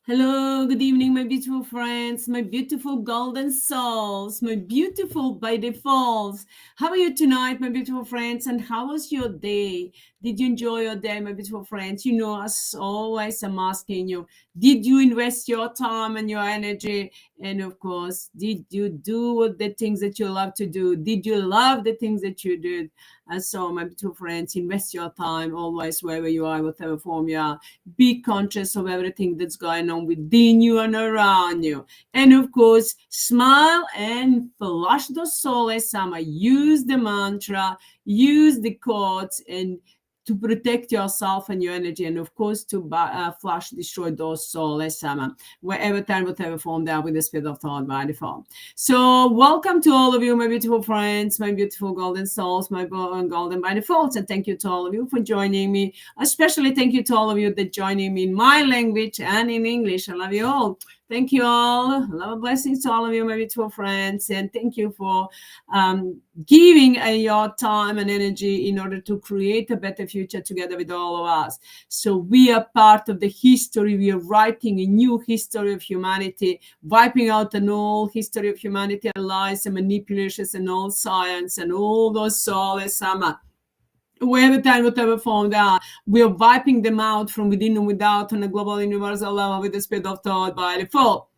Hello, good evening, my beautiful friends, my beautiful golden souls, my beautiful by defaults. How are you tonight, my beautiful friends? And how was your day? Did you enjoy your day, my beautiful friends? You know, as always, I'm asking you, did you invest your time and your energy? And of course, did you do the things that you love to do? Did you love the things that you did? And so, my beautiful friends, invest your time always wherever you are, whatever form you are. Be conscious of everything that's going on within you and around you. And of course, smile and flush the Souless Amma. Use the mantra, use the quotes, and to protect yourself and your energy, and of course to flush, destroy those Souless Amma, wherever time, whatever form they are, with the spirit of thought by default. So welcome to all of you, my beautiful friends, my beautiful golden souls, my golden by default, and thank you to all of you for joining me. Especially thank you to all of you that joining me in my language and in English. I love you all. Thank you all. Love and blessings to all of you, my beautiful friends, and thank you for giving your time and energy in order to create a better future together with all of us. So we are part of the history. We are writing a new history of humanity, wiping out an old history of humanity, lies and manipulations and all science and all those Souless Amma. Wherever time, whatever form they are, we are wiping them out from within and without on a global universal level with the spirit of thought by default.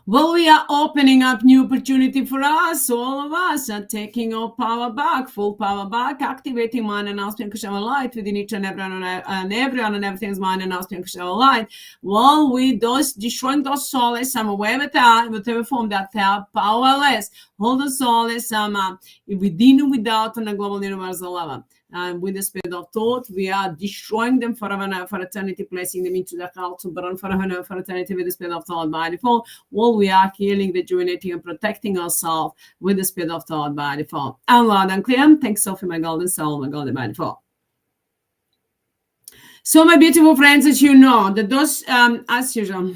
Well, we are opening up new opportunity for us. All of us are taking our power back, full power back, activating mind and aspect of light within each and everyone and everything's mind and aspect of light. Well, we those destroying those Souless Amma, whatever form that they are powerless. Hold the Souless Amma within and without on a global universal level. And with the spirit of thought, we are destroying them forever and for eternity, placing them into the hell to burn forever and for eternity with the spirit of thought by default. Well, we are healing, rejuvenating, and protecting ourselves with the spirit of thought by default. And loud and clear. Thanks, Sophie, my golden soul, my golden by default. So, my beautiful friends, as you know, that those, as usual,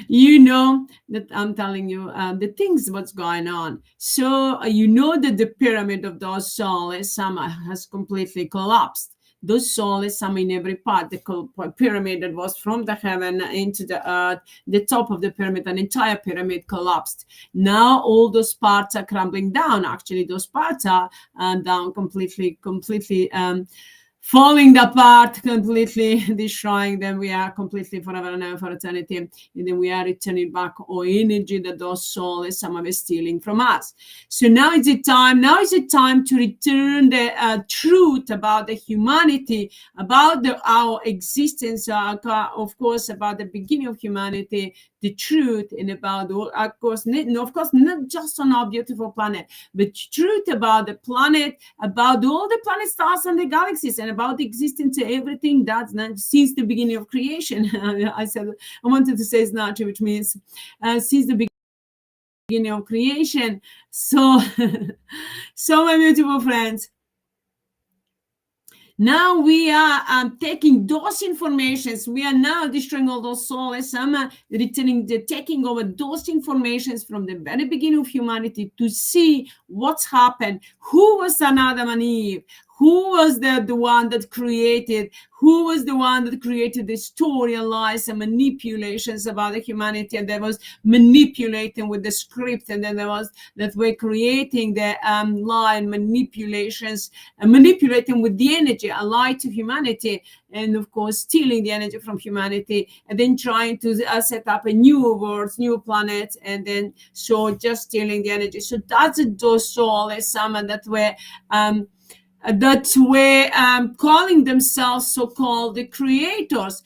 you know that I'm telling you the things what's going on. So, you know that the pyramid of those Souless Amma has completely collapsed. Those Souless Amma in every part, the pyramid that was from the heaven into the earth, the top of the pyramid, an entire pyramid collapsed. Now all those parts are crumbling down. Actually, those parts are down completely, falling apart, completely destroying them. We are completely forever and ever for eternity. And then we are returning back our energy that those Souless Amma were stealing from us. So now is the time. Now is the time to return the truth about the humanity, about our existence, of course, about the beginning of humanity, the truth, and about, of course, not just on our beautiful planet, but truth about the planet, about all the planet stars and the galaxies, and about the existence of everything that's since the beginning of creation. I wanted to say it's not true, which means since the beginning of creation. So, so my beautiful friends, now we are taking those informations. We are now destroying all those Souless Amma, taking over those informations from the very beginning of humanity to see what's happened. Who was Adam and Eve? Who was the one that created? Who was the one that created the story and lies and manipulations about the humanity? And there was manipulating with the script, and then there was that we're creating the lie and manipulations and manipulating with the energy, a lie to humanity, and of course stealing the energy from humanity, and then trying to set up a new world, new planet, and then so just stealing the energy. So that's those Souless Amma that were calling themselves so-called the creators,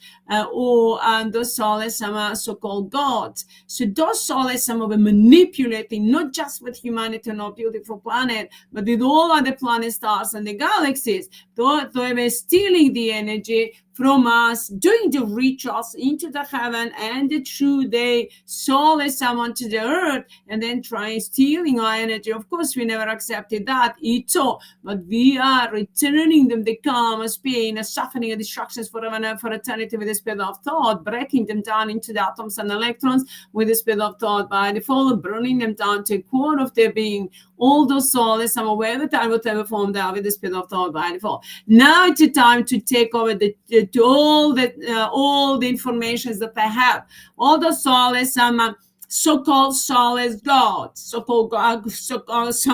or those Souless Amma, so-called gods. So those Souless Amma were manipulating not just with humanity on our beautiful planet, but with all other planet stars and the galaxies. They were stealing the energy from us, doing the rituals into the heaven and the true day, Souless Amma to the earth, and then stealing our energy. Of course, we never accepted that at all, but we are returning them the karmas, pain, suffering, and destructions forever and for eternity with the spirit of thought, breaking them down into the atoms and electrons with the spirit of thought by default, burning them down to a core of their being. All those Souless Amma, whatever form they are, with the spirit of thought by default. Now it's the time to take over the to all the informations that I have, all the Souless Amma, so-called soulless gods, so-called gods, soulless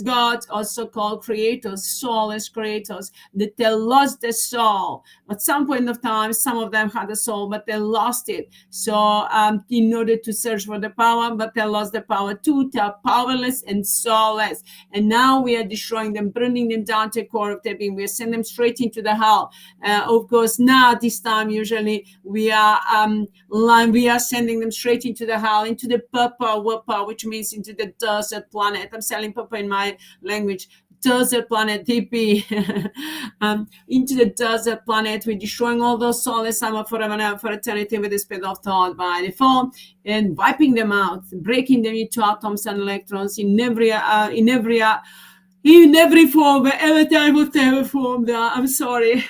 gods, or so-called creators, soulless creators, that they lost their soul. At some point of time, some of them had a soul, but they lost it. So in order to search for the power, but they lost the power too. They are powerless and soulless. And now we are destroying them, burning them down to the core of their being. We are sending them straight into the hell. Of course, now this time, usually we are sending them straight into the hell, into the papa, which means into the desert planet. I'm selling papa in my language. Desert planet DP. Into the desert planet. We're destroying all those Souless Amma forever and ever, for eternity, with the speed of thought by default, and wiping them out, breaking them into atoms and electrons in every form, wherever time, whatever form they are. I'm sorry.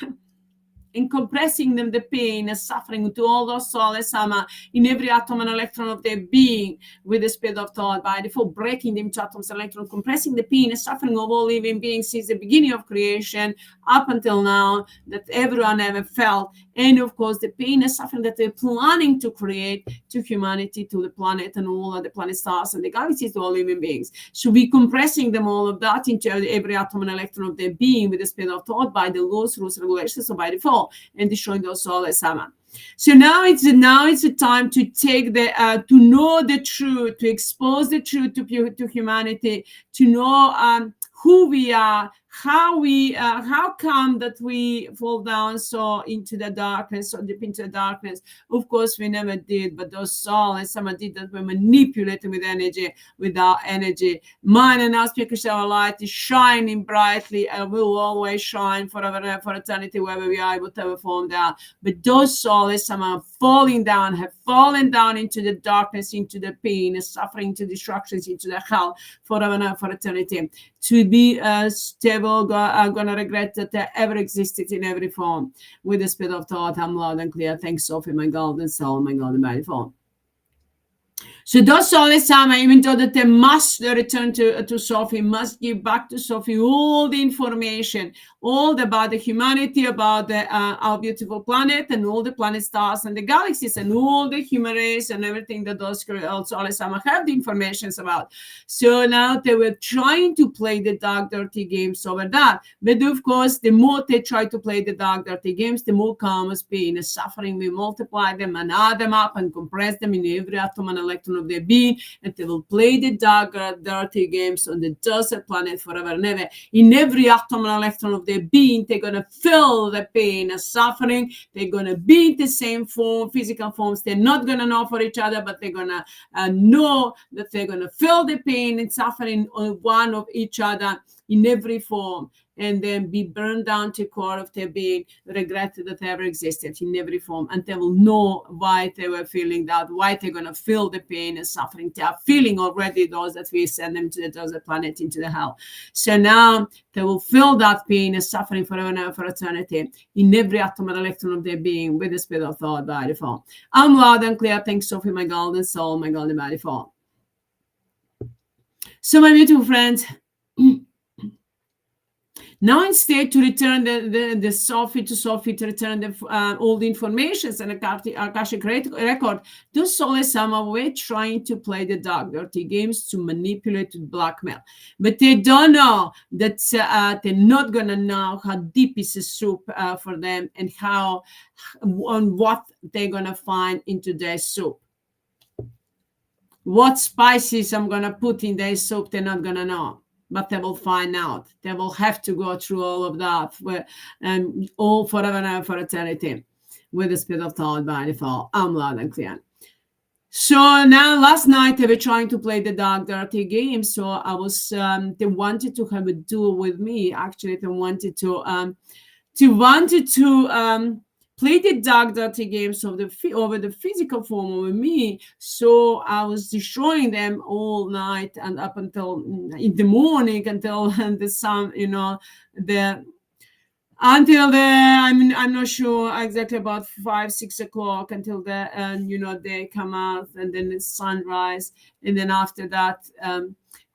And compressing them, the pain and suffering, to all those Souless Amma in every atom and electron of their being, with the speed of thought by default, breaking them to atoms and electrons, compressing the pain and suffering of all living beings since the beginning of creation up until now, that everyone ever felt. And of course, the pain and suffering that they're planning to create to humanity, to the planet and all of the planet stars and the galaxies, to all living beings. So we compressing them, all of that, into every atom and electron of their being, with the speed of thought by the laws, rules, regulations, so by default, and destroying those Souless Amma. So now it's the time to take to know the truth, to expose the truth to humanity, to know who we are, how come that we fall down so into the darkness, so deep into the darkness. Of course, we never did, but those Souless Amma did that. We manipulated with energy, with our energy. Mine and our spiritual light is shining brightly and will always shine forever and for eternity, wherever we are, whatever form they are. But those Souless Amma have fallen down into the darkness, into the pain and suffering, to destructions, into the hell, forever and for eternity. To be stable, are going to regret that they ever existed in every form. With the speed of thought, I'm loud and clear. Thanks, Sophie, my golden soul, my golden body form. So those Souless Amma, even though that they must return to Sophie, must give back to Sophie all the information, all about the humanity, about our beautiful planet and all the planet stars and the galaxies and all the human race and everything that those Souless Amma have the information about. So now they were trying to play the dark, dirty games over that. But of course, the more they try to play the dark, dirty games, the more karma's pain and suffering. We multiply them and add them up and compress them in every atom and electron of their being, and they will play the dark, dirty games on the desert planet forever and ever. In every atom and electron of their being, they're going to feel the pain and suffering. They're going to be in the same form, physical forms. They're not going to know for each other, but they're going to know that they're going to feel the pain and suffering on one of each other in every form, and then be burned down to core of their being, regretted that they ever existed in every form. And they will know why they were feeling that, why they're going to feel the pain and suffering. They are feeling already those that we send them to the desert planet, into the hell. So now they will feel that pain and suffering forever and ever, for eternity, in every atom and electron of their being, with the speed of thought by default. I'm loud and clear. Thanks, Sophie, my golden soul, my golden body form. So my beautiful friends, now instead to return the Sophie to Sophie, to return all the informations and Akashic record, those Souless Amma were trying to play the dark, dirty games, to manipulate, to blackmail. But they don't know that they're not going to know how deep is the soup for them, and what they're going to find into their soup. What spices I'm going to put in their soup, they're not going to know. But they will find out. They will have to go through all of that, and all forever and ever, for eternity, with the speed of thought by default. I'm loud and clear. So now, last night they were trying to play the dark, dirty game. So I was, they wanted to have a duel with me. Actually, they wanted to play the dark, dirty games over the physical form of me. So I was destroying them all night and up until in the morning, until the sun, I'm not sure exactly, about 5-6 o'clock, until they come out, and then the sunrise. And then after that,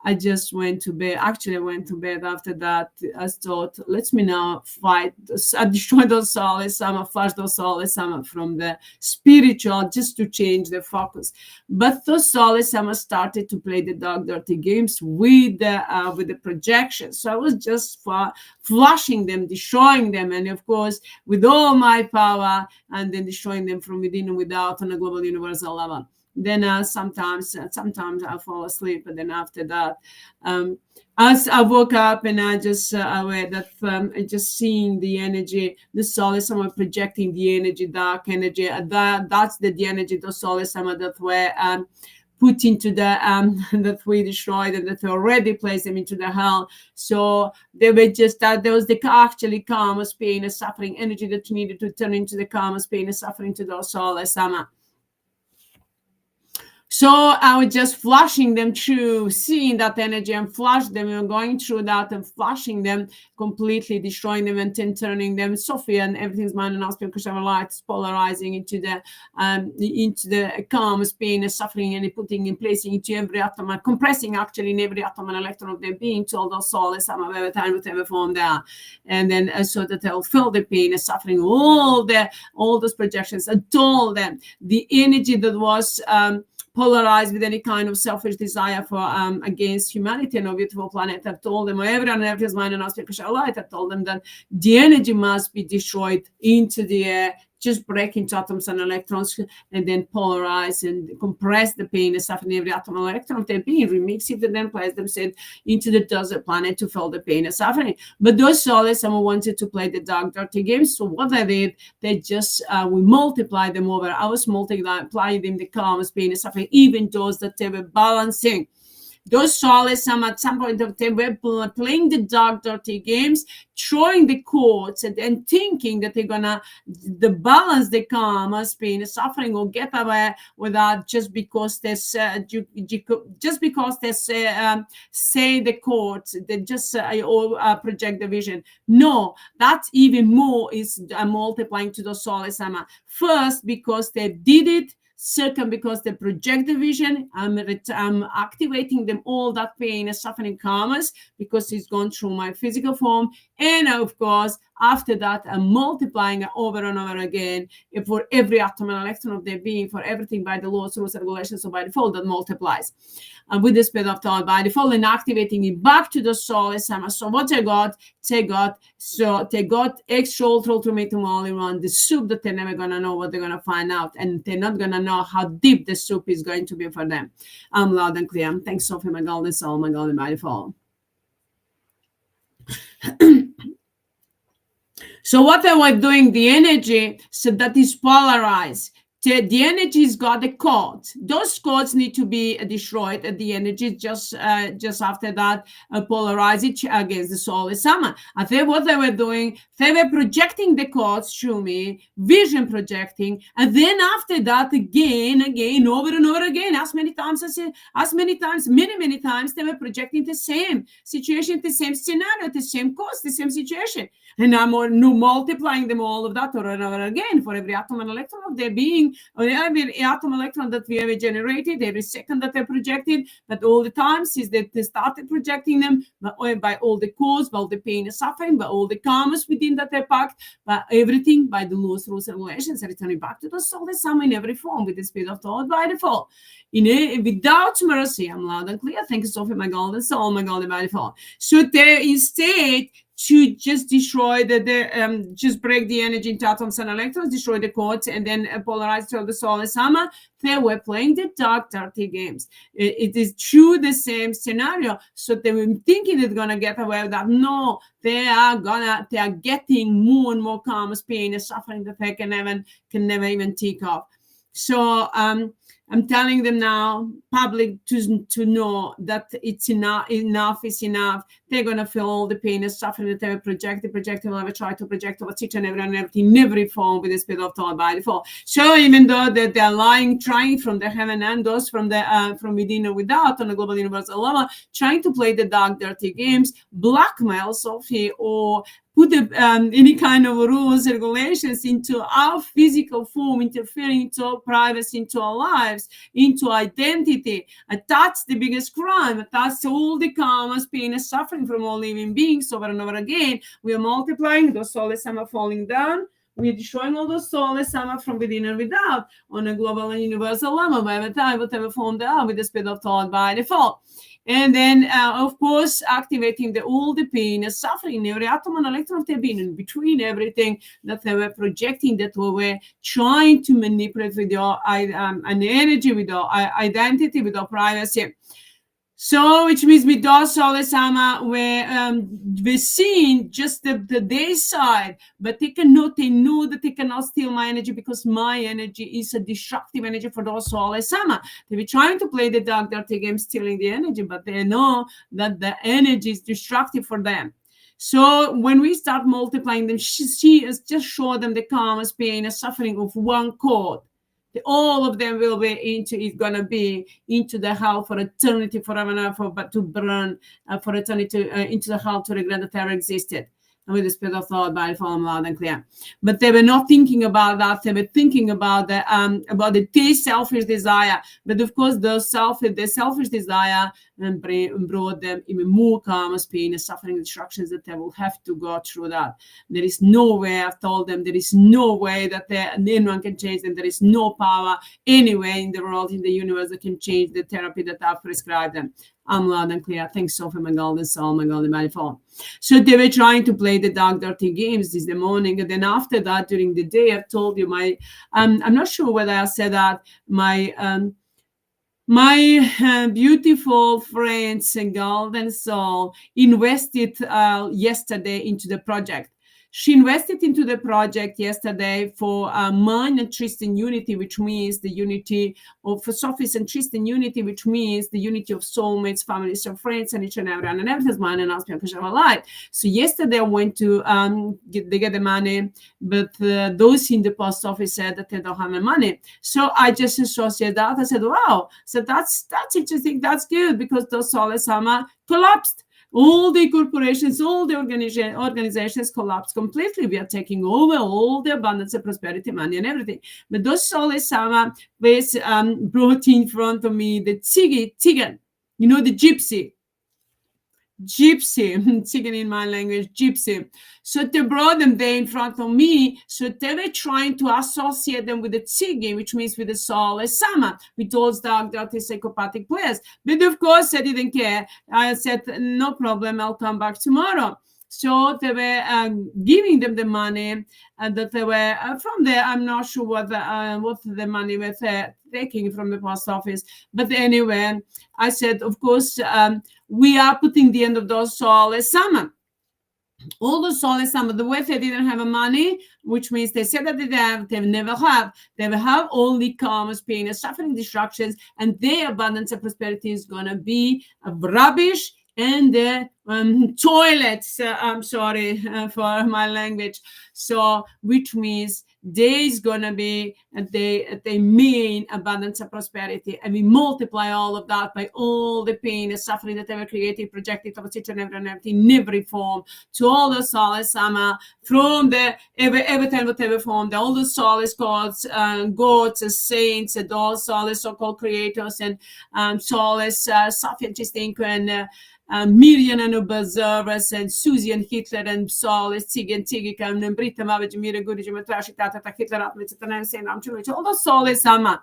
I just went to bed. Actually, I went to bed after that. I thought, let me now fight, destroy those Souless Amma, flush those Souless Amma from the spiritual, just to change the focus. But those Souless Amma started to play the dark, dirty games with the projection. So I was just flushing them, destroying them, and of course, with all my power, and then destroying them from within and without on a global universal level. Then sometimes I fall asleep, and then after that, as I woke up and I just aware that I just seeing the energy, the Souless Amma projecting the energy, dark energy. That's the energy, the Souless Amma that were put into the that we destroyed, and that we already placed them into the hell. So they were just there was the actually karma's pain and suffering energy that needed to turn into the karma's pain and suffering to the Souless Amma. So I was just flushing them through, seeing that energy and flush them, and going through that and flushing them, completely destroying them and then turning them, SOPHIE and everything's mind and aspect of light, polarizing into the calm, pain, and suffering, and putting in placing into every atom, and compressing actually in every atom and electron of their being to all those souls, some of every time, whatever form they are, and then so that they'll feel the pain and suffering, all those projections, and told them the energy that was polarized with any kind of selfish desire for against humanity and a beautiful planet. I've told them, everyone in his mind and aspect of light, I've told them that the energy must be destroyed into the air, just break into atoms and electrons, and then polarize and compress the pain and suffering every atom and electron of their being, remix it, and then place them into the desert planet to feel the pain and suffering. But those souls, someone wanted to play the dark, dirty games. So what they did, they just we multiplied them over. I was multiplying them the calm, pain and suffering, even those that they were balancing. Those souls, at some point of time, were playing the dark, dirty games, throwing the chords, and then thinking that they're gonna balance the karma, pain, and suffering, or get away without just because they say the chords, they just project the vision. No, that's even more is multiplying to the Souless Amma. First, because they did it. Second, because they project the vision, I'm activating them all that pain and suffering karmas because it's gone through my physical form. And of course, after that, I'm multiplying it over and over again for every atom and electron of their being, for everything by the laws, rules, and regulations, so by default that multiplies. And with the speed of thought by default, and activating it back to the Souless Amma. So what they got extra ultimate all in one, the soup that they're never gonna know what they're gonna find out, and they're not gonna know how deep the soup is going to be for them. I'm loud and clear. Thanks, Sophie, my golden soul, my golden by default. So what I was doing, the energy, so that is polarized. The energy's got the codes. Those codes need to be destroyed. The energy just after that polarize it against the Souless Amma. I think what they were doing, they were projecting the codes through me, vision projecting, and then after that again, over and over again, many times, many times, they were projecting the same situation, the same scenario, the same cause, the same situation. And I'm multiplying them all of that over and over again for every atom and electron of their being, or every atom electron that we ever generated, every second that they projected, but all the times is that they started projecting them by all the cause, by all the pain and suffering, by all the karmas within that they packed, by everything, by the laws, rules, and regulations, returning back to the Souless Amma in every form with the speed of thought by default. Without mercy, I'm loud and clear. Thank you, Sophie, my golden soul, my golden by default. So they instead to just destroy just break the energy into atoms and electrons, destroy the codes, and then polarize to the Souless Amma. They were playing the dark, dirty games. It is true the same scenario. So they were thinking they're gonna get away with that. No, they are getting more and more karma's pain and suffering that they can never even think of. So I'm telling them now, public, to know that it's enough is enough. They're going to feel all the pain and suffering that they project, will ever try to project over each and everything in every form with the spirit of thought by default. So even though that they're lying, trying from the heaven and those from within or without on the global universal level, trying to play the dark, dirty games, blackmail Sophie, or put any kind of rules, regulations into our physical form, interfering into our privacy, into our lives, into identity. And that's the biggest crime. That's all the karmas, pain, and suffering from all living beings over and over again. We are multiplying, those Souless Amma falling down. We are destroying all those Souless Amma from within and without on a global and universal level, whatever form they are, with the speed of thought by default. And then, of course, activating all the pain and suffering in every atom and electron of their being, in between everything that they were projecting, that we were trying to manipulate with your an energy, with your identity, with your privacy. So, which means with those Souless Amma, we're seeing just the day side, but they know that they cannot steal my energy, because my energy is a destructive energy for those Souless Amma. They were trying to play the dark, dirty game, stealing the energy, but they know that the energy is destructive for them. So when we start multiplying them, she is just show them the karmas, pain, and suffering of one chord. All of them will be gonna be into the hell for eternity, forever and ever, but to burn for eternity into the hell, to regret that ever existed. And with the spirit of thought, by form, loud and clear. But they were not thinking about that. They were thinking about the selfish desire. But of course, the selfish desire brought them even more karmas, pain, and suffering, instructions that they will have to go through that. There is no way, I've told them, there is no way that anyone can change them. There is no power anywhere in the world, in the universe, that can change the therapy that I've prescribed them. I'm loud and clear. Thanks, Sophie, my golden soul, my golden manifold. So they were trying to play the dark, dirty games this morning. And then after that, during the day, I've told you I'm not sure whether I said that my beautiful friends and golden soul invested yesterday into the project. She invested into the project yesterday for mine and Tristan unity, which means the unity of Sophie's and Tristan unity, which means the unity of soulmates, families, and friends, and each and every one, and everything's mine and us, because of our life. So yesterday I went to get the money, but those in the post office said that they don't have the money. So I just associated that. I said, wow. So that's interesting. That's good, because those Souless Amma collapsed. All the corporations, all the organizations collapsed completely. We are taking over all the abundance and prosperity, money, and everything. But those Souless Amma brought in front of me the Tsigan, the gypsy, Tsigan in my language, gypsy. So they brought them there in front of me. So they were trying to associate them with the Tsigi, which means with the Souless Amma, with those dark, dirty, psychopathic players. But of course, I didn't care. I said, no problem, I'll come back tomorrow. So they were giving them the money that they were from there. I'm not sure what the money was taking from the post office. But anyway, I said, of course, we are putting the end of those Souless Amma. All the Souless Amma, the way they didn't have money, which means they said that they never have. They will have only karmas, pain, and suffering, destructions, and their abundance and prosperity is going to be rubbish. And the toilets, I'm sorry for my language. So, which means there is going to be the main abundance and prosperity. And we multiply all of that by all the pain and suffering that ever created, projected towards each and everything in every form, to all the Souless Amma, from the every time, whatever form, all the Souless gods, gods, saints, and all Souless so-called creators, and Souless Sophie and Chistinko, and Miriam and observers, and Susie and Hitler, and Souless Tig and Tigika, and Britta Mavage, Mira Guriji, Matrashi, Tata, Hitler, all the Souless Amma.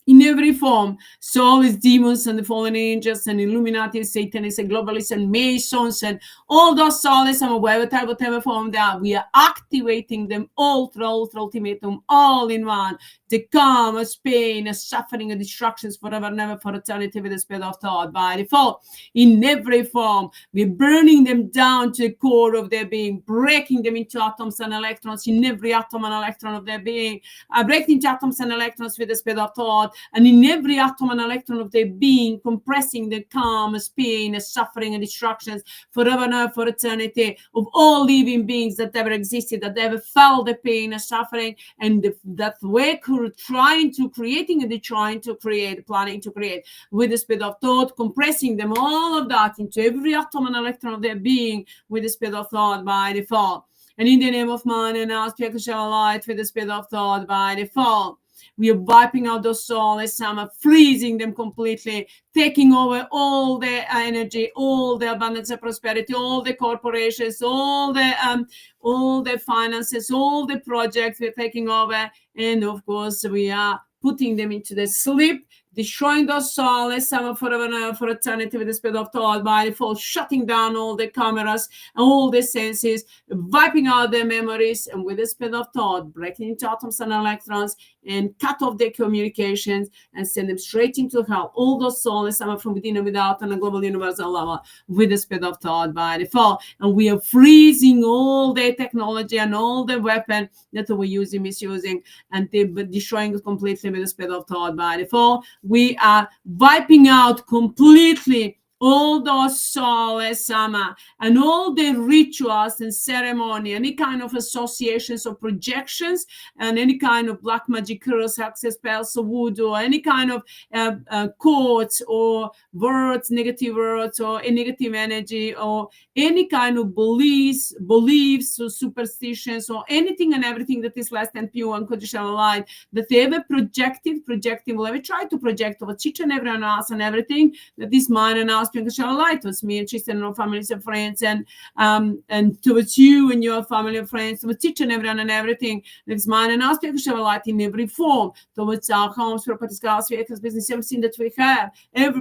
In every form, soulless demons and the fallen angels and Illuminati, Satanists and globalists and Masons and all those Souless Amma, whatever form they are, we are activating them ultra ultimatum, all in one. The karma, pain, and suffering and destructions forever and ever, for eternity, with the spirit of thought by default. In every form, we're burning them down to the core of their being, breaking them into atoms and electrons in every atom and electron of their being, breaking into atoms and electrons with the spirit of thought, and in every atom and electron of their being, compressing the karma, pain, and suffering and destructions forever and ever, for eternity, of all living beings that ever existed, that ever felt the pain and suffering, and that were trying to create, planning to create with the speed of thought, compressing them, all of that into every atom and electron of their being with the speed of thought by default. And in the name of man and our spiritual light with the speed of thought by default. We are wiping out those soulless Amma, freezing them completely, taking over all their energy, all the abundance and prosperity, all the corporations, all the finances, all the projects we're taking over. And of course, we are putting them into the sleep, destroying those soulless Amma forever for eternity with the speed of thought by default, shutting down all the cameras, all the senses, wiping out their memories, and with the speed of thought, breaking into atoms and electrons, and cut off their communications and send them straight into hell. All those souls are from within and without on a global universal level with the speed of thought by default. And we are freezing all the technology and all the weapon that we're using, misusing, and destroying it completely with the speed of thought by default. We are wiping out completely all those soulless Amma and all the rituals and ceremony, any kind of associations or projections, and any kind of black magic, curse, access spells, or voodoo, or any kind of quotes or words, negative words, or a negative energy, or any kind of beliefs or superstitions, or anything and everything that is less than pure unconditional light that they ever projecting, will ever try to project over each and everyone else and everything that is mine and ours. Unconditional light towards me and sister and our families and friends, and towards you and your family and friends, towards each and everyone and everything that is mine and ours. Unconditional light in every form, towards our homes, properties, cars, vehicles, business, everything that we have,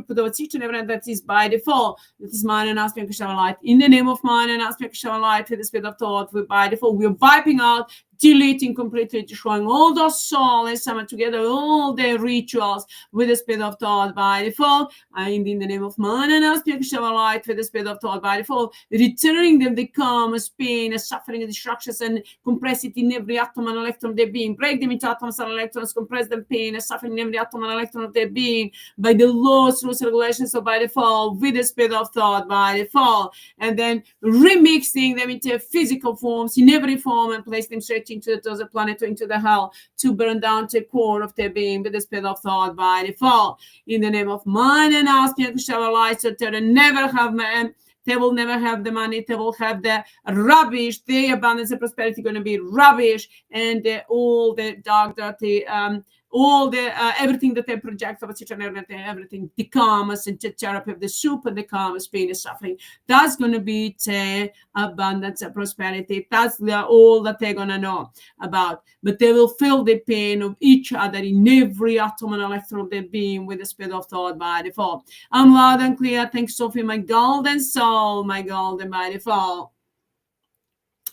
towards each and everyone that is by default, that is mine and ours. Unconditional light in the name of mine and ours. Unconditional light with the spirit of thought, we by default we are wiping out, deleting, completely destroying all those souls and together all their rituals with the spirit of thought by default. And in the name of man and us, spiritual light with the spirit of thought by default, returning them the karma, pain, suffering, and destructions, and compress it in every atom and electron of their being. Break them into atoms and electrons, compress them, pain, and suffering in every atom and electron of their being by the laws, rules, and regulations of by default with the spirit of thought by default, and then remixing them into physical forms in every form and place them straight into the planet or into the hell to burn down to the core of their being with the spirit of thought by default. In the name of mine and our spiritual light, so they never have man. They will never have the money. They will have the rubbish. The abundance and prosperity going to be rubbish, and all the dark, dirty, all the everything that they project of everything, the karmas and the therapy of the soup and the karmas, pain and suffering. That's going to be the abundance and prosperity. That's all that they're going to know about. But they will feel the pain of each other in every atom and electron of their being with the spirit of thought by default. I'm loud and clear. Thanks, Sophie, my golden soul, my golden by default.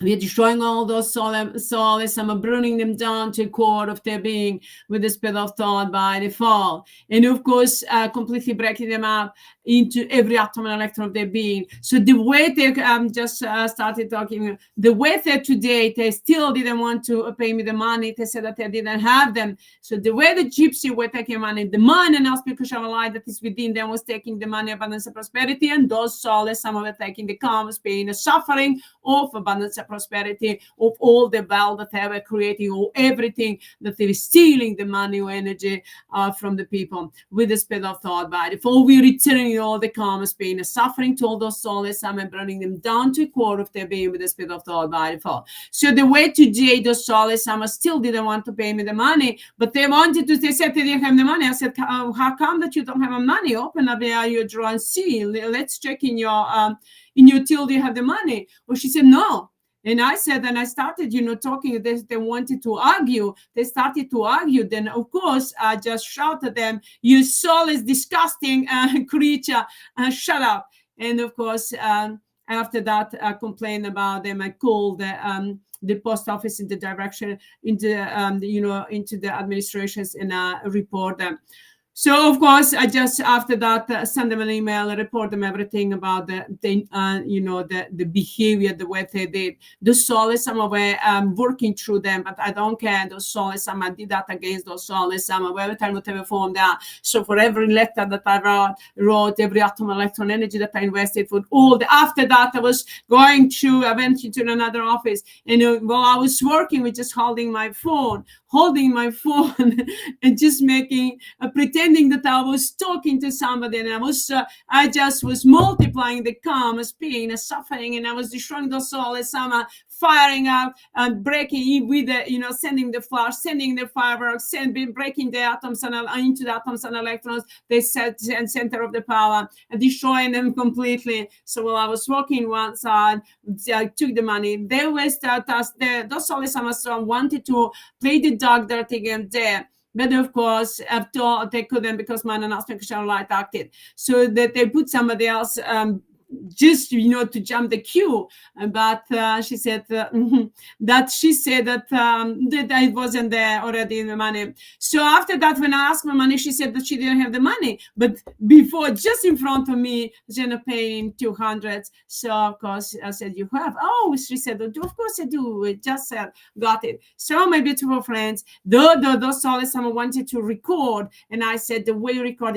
We are destroying all those souls and burning them down to the core of their being with the spirit of thought by default. And of course, completely breaking them up into every atom and electron of their being. So the way they just started talking, the way that today they still didn't want to pay me the money. They said that they didn't have them. So the way the gypsy were taking money, the mind and spiritual light that is within them was taking the money, abundance, and prosperity, and those souls, some of it taking the karmas, pain, and suffering of abundance and prosperity, of all the wealth that they were creating, or everything that they were stealing the money or energy from the people with the spirit of thought by default. We returning all the karmas, pain, and suffering to all those souls and burning them down to the core of their being with the spirit of thought by default. So the way today those souls still didn't want to pay me the money, but they wanted to. They said they didn't have the money. I said, how come that you don't have money? Open up your drawer and see. Let's check in your till you have the money. Well, she said no. And I said, and I started, talking. They wanted to argue. They started to argue. Then, of course, I just shouted at them, "You soulless, disgusting creature! Shut up!" And of course, after that, I complained about them. I called the post office in the direction, into the administrations, and report them. So, of course, I just, after that, send them an email, report them everything about the behavior, the way they did. The souls, some were working through them, but I don't care. Those souls, I did that against those souls, every time, whatever form they are. So for every letter that I wrote, every atom, electron, energy that I invested, for all the, after that, I went into another office, and while I was working with just holding my phone, holding my phone and just making, pretending that I was talking to somebody, and I just was multiplying the karma's pain and suffering, and I was destroying the Souless Amma, firing out and breaking with the, sending the flash, sending the fireworks, breaking the atoms and into the atoms and electrons, the center of the power, and destroying them completely. So while I was walking one side, I took the money. They was those Souless Amma wanted to play the dog dirty game there. But of course, after they couldn't, because my announcement light acted. So that they put somebody else just to jump the queue, but she said that I wasn't there already in the money. So after that, when I asked for money, she said that she didn't have the money, but before, just in front of me, Jenna paying 200. So of course I said, you have? Oh, she said, of course I do. I just said, got it. So my beautiful friends, those Souless Amma wanted to record, and I said, the way you record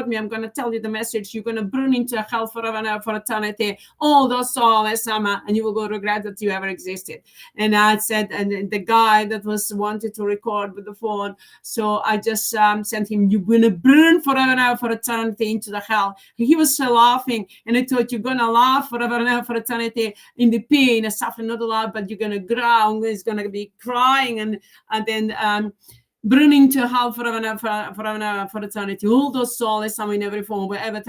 me, I'm going to tell you the message. You're going to burn into hell forever and ever, for eternity, all those Souless Amma, and you will go regret that you ever existed. And I said, and the guy that was wanted to record with the phone, so I just sent him, you're gonna burn forever and ever for eternity into the hell. He was so laughing, and I thought, you're gonna laugh forever and ever for eternity in the pain and suffering, not laugh, but you're gonna growl, he's gonna be crying, and then burning to hell forever and ever for eternity. All those Souless Amma in every form, whatever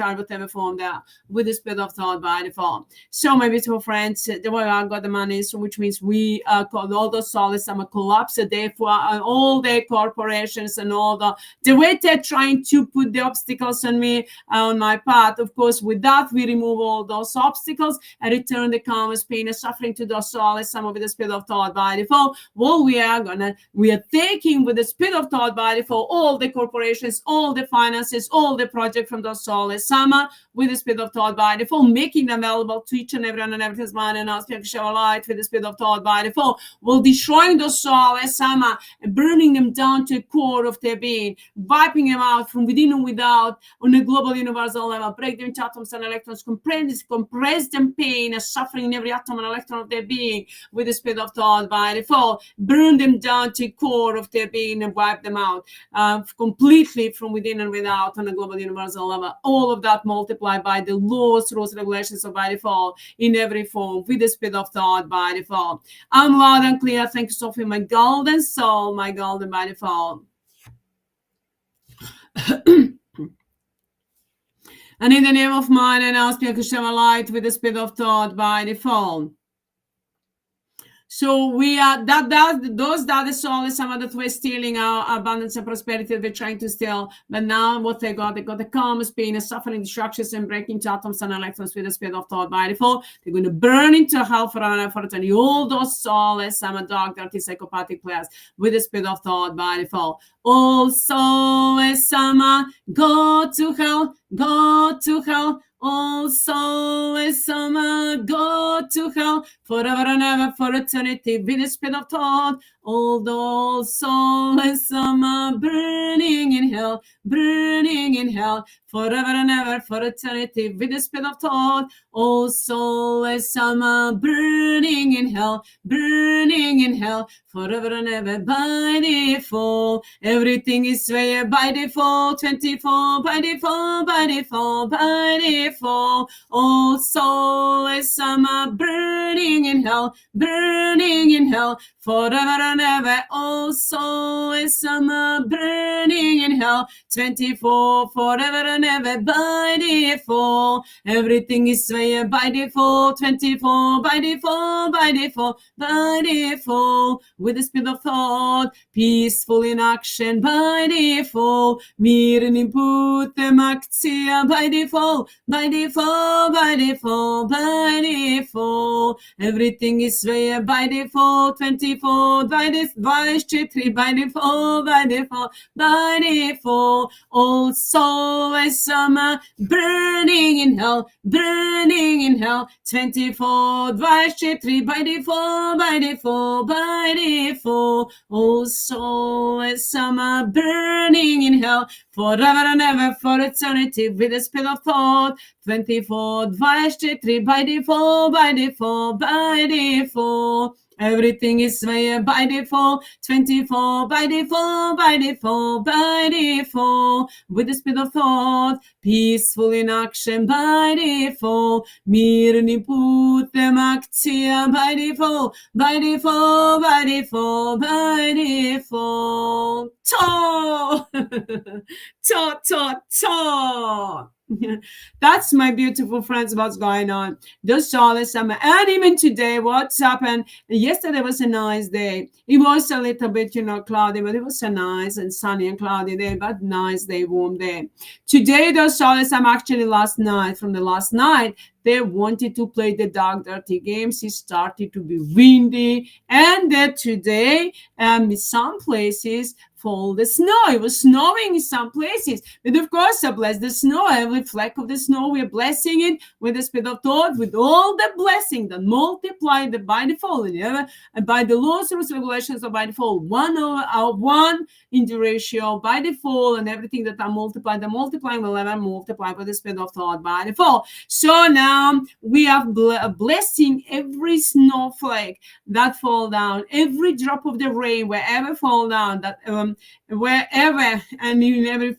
form they are, with the spirit of thought by default. So my beautiful friends, the way I got the money, so which means we called all those Souless Amma collapse there for all their corporations and all the way they're trying to put the obstacles on me, on my path. Of course, with that, we remove all those obstacles and return the karma's pain and suffering to those Souless Amma with the spirit of thought by default. Well, we are taking with the spirit of thought body for all the corporations, all the finances, all the projects from the Souless Amma with the spirit of thought body for making them available to each and everyone and everything's mind and asking to show a light with the spirit of thought body for will destroying the Souless Amma and burning them down to the core of their being, wiping them out from within and without on a global universal level, break them into atoms and electrons, compress them pain and suffering in every atom and electron of their being with the spirit of thought body for burn them down to the core of their being and wipe them out completely from within and without on a global universal level. All of that multiplied by the laws, rules, regulations of by default in every form with the spirit of thought by default. I'm loud and clear. Thank you, Sophie, my golden soul, my golden by default. And in the name of mine, and ask you to shine a light with the spirit of thought by default. So we are those that the Souless Amma that were stealing our abundance and prosperity, they're trying to steal. But now what they got the karma's pain and suffering, destructions, and breaking to atoms and electrons with the spirit of thought by default. They're going to burn into hell for eternity. All those Souless Amma dark, dirty, psychopathic players with the spirit of thought by default. All Souless Amma, go to hell, go to hell. All Souless Amma, go to hell forever and ever for eternity with the spirit of thought. All those Souless Amma burning in hell forever and ever for eternity with the spirit of thought. All Souless Amma burning in hell forever and ever by default. Everything is way by default, 24 by default, by default, by default. All Souless Amma burning in hell forever and ever. All Souless Amma burning in hell 24 forever and ever by default. Everything is way by default, 24 by default, by default, by default. With the spirit of thought, peaceful in action by default. Miren imputem actia by default, by default, by default, by default. Everything is way by default, 24 by HEATRT by default, by default, by default. All Souless Amma burning in hell 24 by HEATRT by default, by default, by default. All Souless Amma burning in hell forever and ever for eternity with the spirit of thought. 24 by HEATRT by default, by default, by default. Everything is by default, 24 by default, by default, by default. With the speed of thought, peaceful in action by default. Mirni putem aktia by default, by default, by default, by default. To! To, to, to! That's my beautiful friends, what's going on. The Souless Amma. And even today, what's happened? Yesterday was a nice day. It was a little bit, cloudy, but it was a nice and sunny and cloudy day, but nice day, warm day. Today, the Souless Amma, actually from the last night, they wanted to play the dark, dirty games. It started to be windy. And that today, in some places, fall the snow. It was snowing in some places. But of course, I bless the snow. Every fleck of the snow, we're blessing it with the speed of thought, with all the blessing that multiply the by default, and by the laws, rules, regulations of by default, 1 in the ratio by default, and everything that I multiply, the multiplying will never multiply with the speed of thought by default. So now we are blessing every snowflake that fall down, every drop of the rain, wherever fall down, that wherever and in every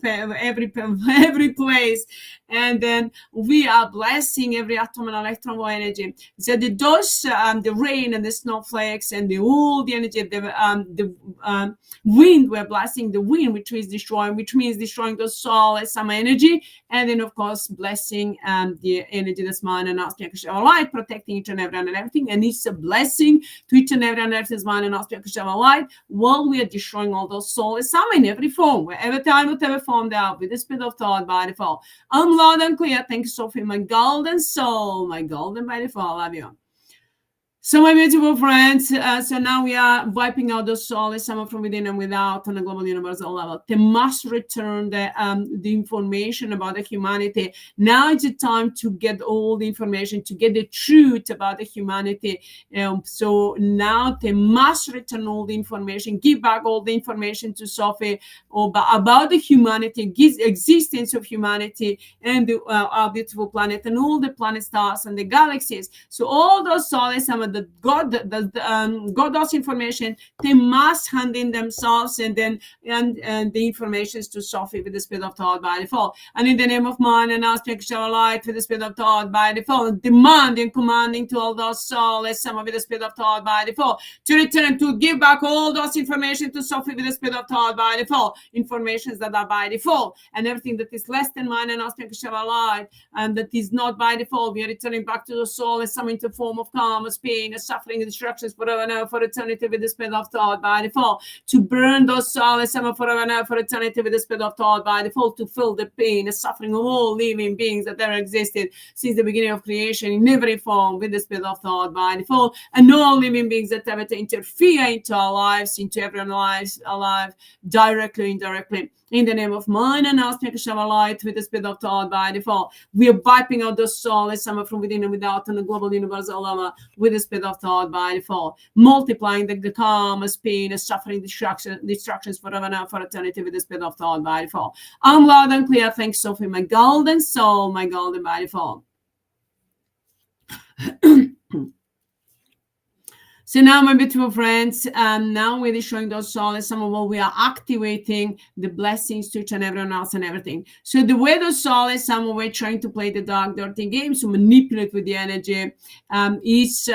place, and then we are blessing every atom and electron of energy. So the rain and the snowflakes and all the energy, the wind, we're blessing the wind, which means destroying the soul and some energy, and then of course blessing the energy that's mine and asking light, protecting each and every and everything, and it's a blessing to each and every and everything's mine and asking light while we are destroying all those souls in every form, wherever time, whatever form they are, with the speed of thought by default. I'm loud and clear. Thank you, Sophie, my golden soul, my golden by default. Love you. So my beautiful friends, so now we are wiping out the soul, some from within and without on a global universal level. They must return the information about the humanity. Now it's the time to get all the information, to get the truth about the humanity. So now they must return all the information, give back all the information to Sophie about the humanity, existence of humanity and our beautiful planet and all the planet stars and the galaxies. So all those souls, some of the God does information, they must hand in themselves and then and the information to Sophie with the spirit of thought by default. And in the name of mine and aspect shall light with the spirit of thought by default, demanding, commanding to all those souls, some with the spirit of thought by default, to return to give back all those information to Sophie with the spirit of thought by default, informations that are by default, and everything that is less than mine and aspect shall light and that is not by default, we are returning back to the soul as some into form of calm, as pain, as suffering, and destructions forever and ever for eternity with the spirit of thought by default, to burn those souls some forever and ever for eternity with the spirit of thought by default, to fill the pain, the suffering of all living beings that ever existed since the beginning of creation in every form with the spirit of thought by default, and all living beings that ever interfere into our lives, into everyone's life, directly or indirectly. In the name of mine and aspect shall light with the spirit of thought by default, we are wiping out the soul as some from within and without on the global universal level with the spirit of thought by default, multiplying the calm, as pain, as suffering, destructions forever and ever for eternity with the spirit of thought by default. I'm loud and clear. Thanks, Sophie, my golden soul, my golden by default. So now, my beautiful friends, now we're showing those souls, some of what we are activating the blessings to each and everyone else and everything. So the way those souls, some of we're trying to play the dark, dirty games to manipulate with the energy, is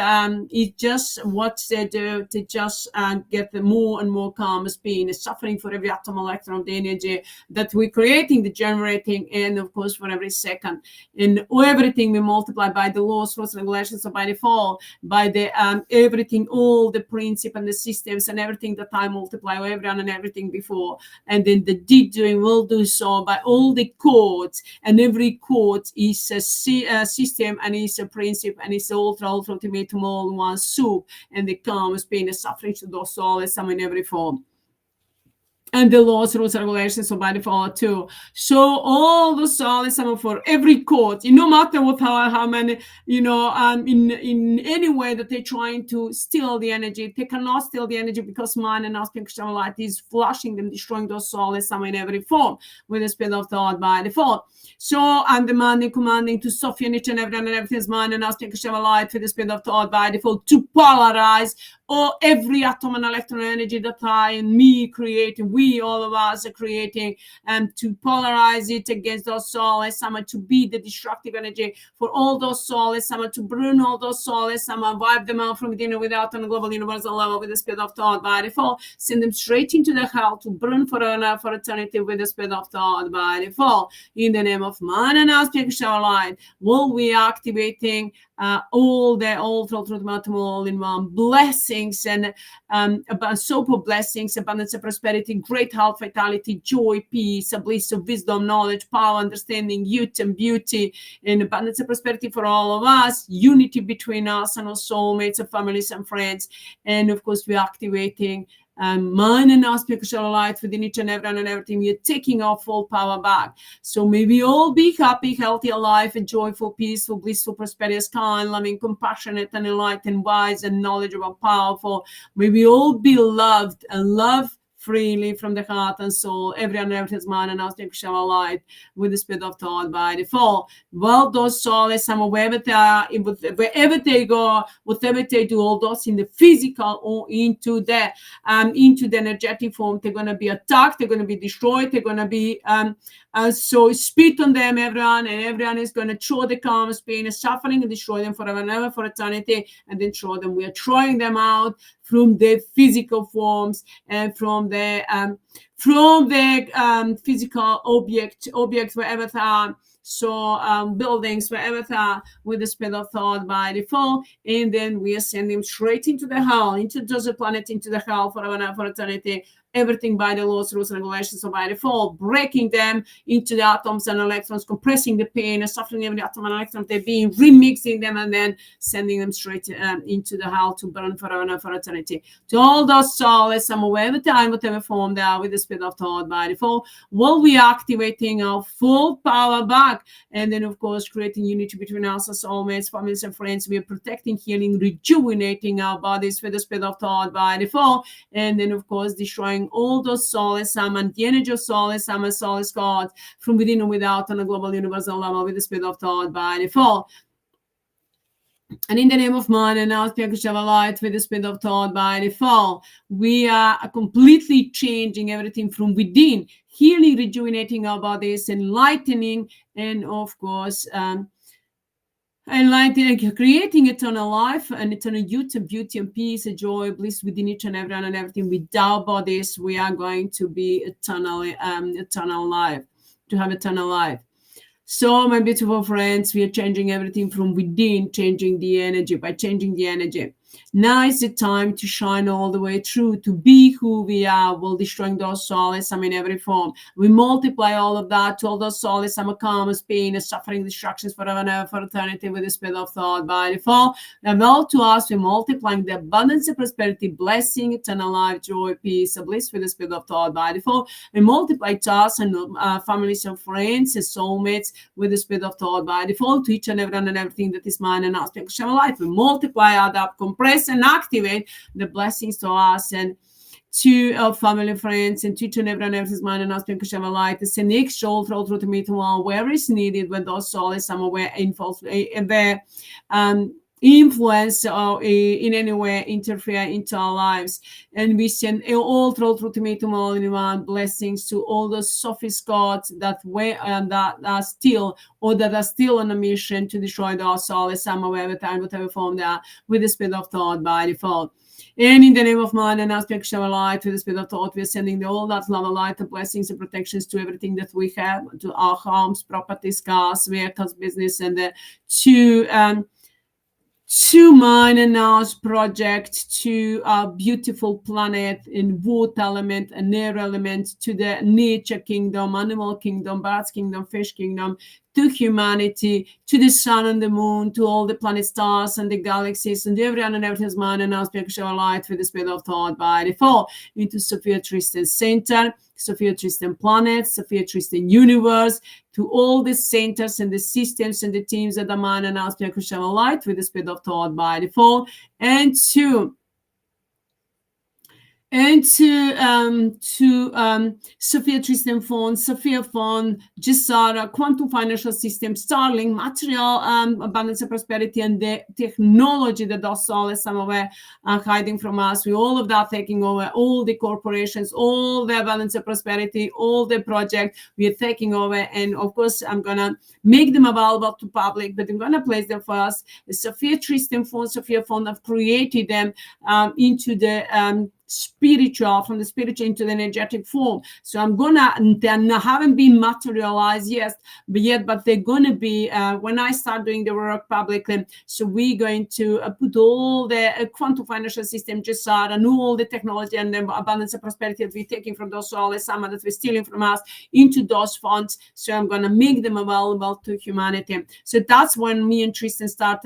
just what they do to just get the more and more calm, as pain, suffering for every atom, electron of the energy that we're creating, the generating, and of course for every second. And everything we multiply by the laws, rules, regulations, or by default, by the everything, all the principles and the systems and everything that I multiply everyone and everything before, and then the deed doing will do so by all the codes, and every code is a system and is a principle and it's ultimate all in one soup, and the calm is pain, the suffering to those souls, some in every form. And the laws, rules, and regulations of by default too. So all the souls, some for every code, no matter what, how many, in any way that they're trying to steal the energy, they cannot steal the energy because mine and aspect light is flushing them, destroying those souls, some in every form with the spirit of thought by default. So I'm demanding, commanding to Sophie and each and everything is mine and aspect light with the spirit of thought by default to polarize all every atom and electron energy that I and me creating, we all of us are creating, and to polarize it against those Souless Amma, to be the destructive energy for all those Souless Amma, to burn all those Souless Amma, wipe them out from within and without on a global universal level with the speed of thought by default, send them straight into the hell to burn for eternity with the speed of thought by default. In the name of man and us, light, will we activating all the truth matter all in one blessings and super blessings, abundance of prosperity, great health, vitality, joy, peace, bliss of wisdom, knowledge, power, understanding, youth and beauty, and abundance of prosperity for all of us, unity between us and our soulmates, our families and friends, and of course we're activating mind and our spiritual light within each and everyone and everything. We're taking our full power back. So may we all be happy, healthy, alive, and joyful, peaceful, blissful, prosperous, kind, loving, compassionate, and enlightened, wise, and knowledgeable, powerful. May we all be loved and love freely from the heart and soul, everyone has mind and our spiritual light with the spirit of thought by default. Well, those souls, wherever they are, wherever they go, whatever they do, all those in the physical or into the energetic form, they're going to be attacked, they're going to be destroyed, they're going to be so spit on them, everyone, and everyone is going to throw the karma, pain, and suffering, and destroy them forever and ever for eternity, and then throw them. We are throwing them out from the physical forms and from the physical objects wherever they are. So buildings wherever they are with the speed of thought by default, and then we are sending them straight into the hell, into the planet, into the hell forever and ever for eternity. Everything by the laws, rules, and regulations, so by default, breaking them into the atoms and electrons, compressing the pain and suffering every atom and electron, they're being remixing them and then sending them straight into the hell to burn forever and for eternity. To all those souls, whatever time, whatever form they are with the speed of thought by default, while we are activating our full power back, and then of course creating unity between us as soulmates, families, and friends. We are protecting, healing, rejuvenating our bodies with the speed of thought by default, and then of course destroying all those Souless Amma and the energy of Souless Amma, Souless God from within and without on a global universal level with the speed of thought by default. And in the name of man and our spiritual light with the speed of thought by default, we are completely changing everything from within, healing, rejuvenating our bodies, enlightening, and of course enlightening, creating eternal life and eternal youth and beauty and peace and joy, bliss within each and everyone and everything. With our bodies, we are going to be eternal life, to have eternal life. So my beautiful friends, we are changing everything from within, changing the energy. By changing the energy, now is the time to shine all the way through, to be who we are, while destroying those Souless Amma in every form. We multiply all of that to all those Souless Amma, karmas, pain, and suffering, destructions forever and ever for eternity with the speed of thought by default. And all to us, we're multiplying the abundance of prosperity, blessing, eternal life, joy, peace, and bliss with the speed of thought by default. We multiply to us and families and friends and soulmates with the speed of thought by default, to each and everyone and everything that is mine and our spiritual life. We multiply, add up, compress, and activate the blessings to us and to our family, friends, and to each and everyone else's mind and us, spiritual light. It's an extra through to meet one where is needed, when those souls somewhere involved, where influence or in any way interfere into our lives. And we send all through to meet all in one blessings to all the Sophie Scots that way and that are still on a mission to destroy the soul somewhere, whatever time, whatever form they are, with the speed of thought by default. And in the name of man and our spiritual light, with the spirit of thought, we are sending all that love and light, the blessings and protections to everything that we have, to our homes, properties, cars, vehicles, business, and to mine and ours project, to our beautiful planet in water element and air element, to the nature kingdom, animal kingdom, birds kingdom, fish kingdom, to humanity, to the sun and the moon, to all the planet stars and the galaxies, and everyone and everything's mind and our spiritual light with the spirit of thought by default, into Sophia Tristan Center, Sophia Tristan Planet, Sophia Tristan Universe, to all the centers and the systems and the teams that are mind and our spiritual light with the spirit of thought by default, and to And Sophia Tristan Phone, Sophia Phone, Gisara, Quantum Financial System, Starling, Material Abundance and Prosperity, and the technology that does Souless Amma were hiding from us. We all of that taking over all the corporations, all the abundance and prosperity, all the project we are taking over. And of course, I'm gonna make them available to public, but I'm gonna place them for us. The Sophia Tristan Phone, Sophia Phone, I've created them into the spiritual, from the spiritual into the energetic form. So I'm gonna, they haven't been materialized yet, but they're gonna be when I start doing the work publicly. So we're going to put all the quantum financial system, just and all the technology and the abundance and prosperity that we're taking from those Souless Amma that we're stealing from us into those funds. So I'm gonna make them available to humanity. So that's when me and Tristan start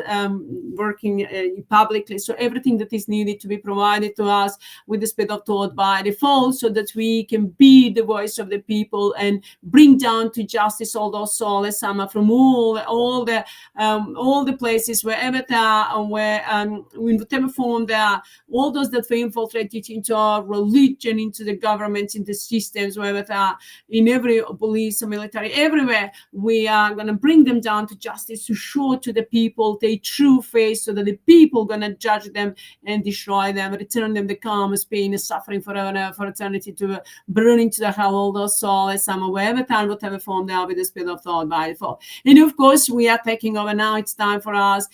working publicly. So everything that is needed to be provided to us with the speed of thought by default, so that we can be the voice of the people and bring down to justice all those Souless Amma from all the places wherever they are, and where in whatever form they are, all those that were infiltrated into our religion, into the governments, into systems, wherever they are, in every police or military, everywhere, we are going to bring them down to justice, to show to the people their true face, so that the people are going to judge them and destroy them, return them the karma's pain and suffering forever for eternity, to burn into the hell all those Souless Amma, wherever time, whatever form they are, with the speed of thought by default. And of course, we are taking over now. It's time for us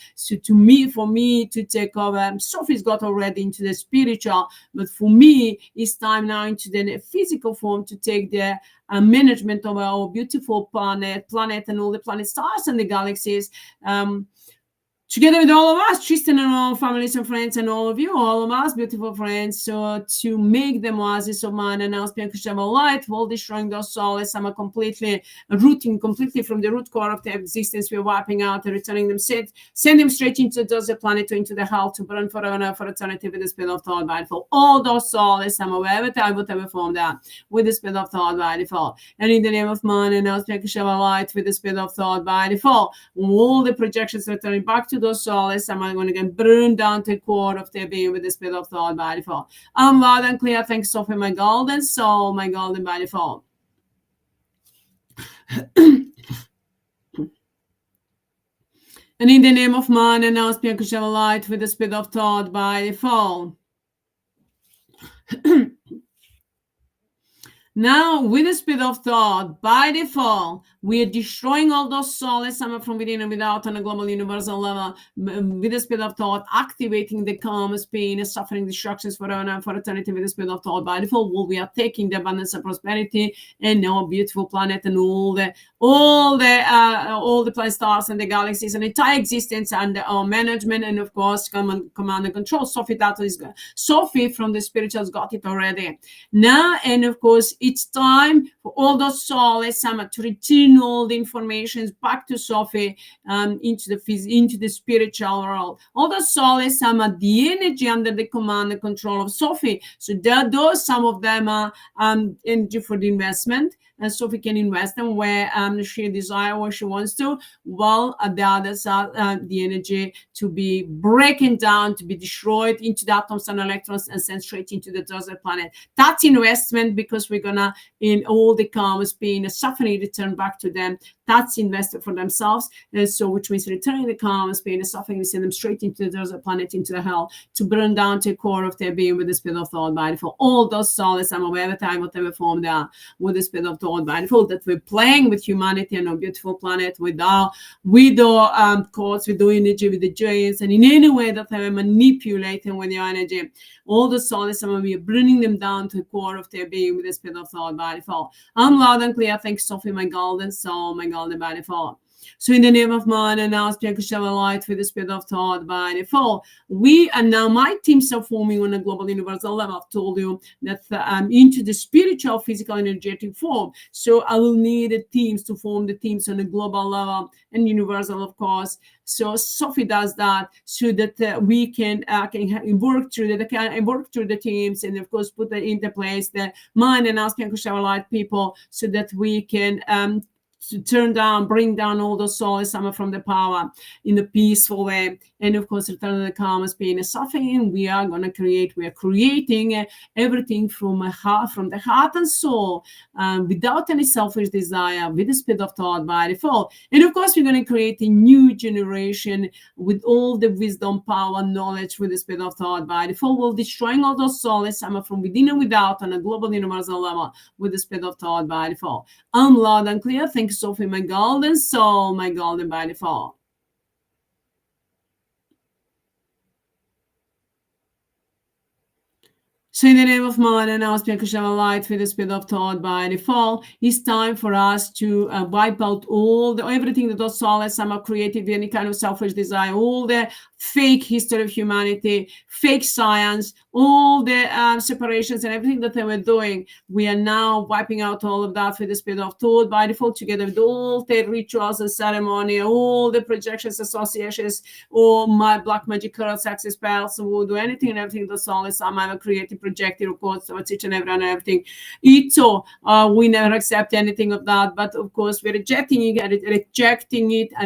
for me to take over. Sophie's got already into the spiritual, but for me, it's time now into the physical form to take the management of our beautiful planet and all the planet stars and the galaxies. Together with all of us, Tristan and all families and friends, and all of you, all of us, beautiful friends, so to make them oasis of mine and auspicious light, while destroying those Souless Amma completely, rooting completely from the root core of their existence, we're wiping out and returning them, send them straight into the planet, or into the hell, to burn forever and for eternity with the speed of thought by default. All those Souless Amma, wherever time, whatever form they are, with the speed of thought by default. And in the name of mine and auspicious light, with the speed of thought by default, all the projections returning back to those Souless Amma are going to get burned down to the core of their being with the speed of thought by default. I'm loud and clear. Thanks, Sophie, my golden soul, my golden by default. And in the name of man, and now speak light with the speed of thought by default. Now, with the speed of thought, by default, we are destroying all those Souless Amma from within and without on a global universal level, with the speed of thought, activating the karma's pain and suffering destructions forever and for eternity with the speed of thought. By default, we are taking the abundance and prosperity and our beautiful planet and all the planet stars and the galaxies and entire existence and our management, and of course, command and control. Sophie, Sophie from the spirituals got it already. Now, and of course, it's time for all those Souless Amma to return all the information back to Sophie, into the spiritual world. All those Souless Amma, the energy under the command and control of Sophie. So those, some of them are energy for the investment, and Sophie can invest them where she desires, where she wants to, while the others are the energy to be breaking down, to be destroyed into the atoms and electrons and sent straight into the desert planet. That's investment, because we're gonna, in all the karma's pain and suffering, return back to them. That's invested for themselves, and so which means returning the karma's pain and suffering, we send them straight into the desert planet, into the hell, to burn down to the core of their being with the speed of thought by default. All those Souless Amma, whatever time, whatever form they are, with the speed of thought by default, that we're playing with humanity and our beautiful planet, with our courts, with the energy, with the giants, and in any way that they are manipulating with your energy. All the Souless Amma, we are bringing them down to the core of their being with the speed of thought by default. I'm loud and clear. Thanks, Sophie, my golden soul, my golden by default. So in the name of man, and now speak light with the speed of thought by default. We and now my teams are forming on a global universal level. I've told you that I'm into the spiritual, physical, energetic form. So I will need the teams to form the teams on a global level and universal, of course. So Sophie does that, so that we can work through the teams, and of course put into place the mind and ask light people, so that we can to bring down all the Souless Amma from the power in a peaceful way. And of course, return to the calmness, pain, and suffering. We are creating everything from the heart and soul, without any selfish desire, with the speed of thought by default. And of course, we're going to create a new generation with all the wisdom, power, knowledge, with the speed of thought by default. We're destroying all those Souless Amma from within and without on a global universal level with the speed of thought by default. I'm loud and clear. Thank you, Sophie, my golden soul, my golden by default. So in the name of mind and now speak light with the speed of thought by default, it's time for us to wipe out everything that does Souless Amma created, any kind of selfish desire, all the fake history of humanity, fake science, all the separations and everything that they were doing. We are now wiping out all of that with the speed of thought by default, together with all the rituals and ceremony, all the projections, associations, all my black magic curls, sexy spells, voodoo, anything and everything that Souless Amma ever created, projected, of course, each and everything. We never accept anything of that, but of course we're rejecting it and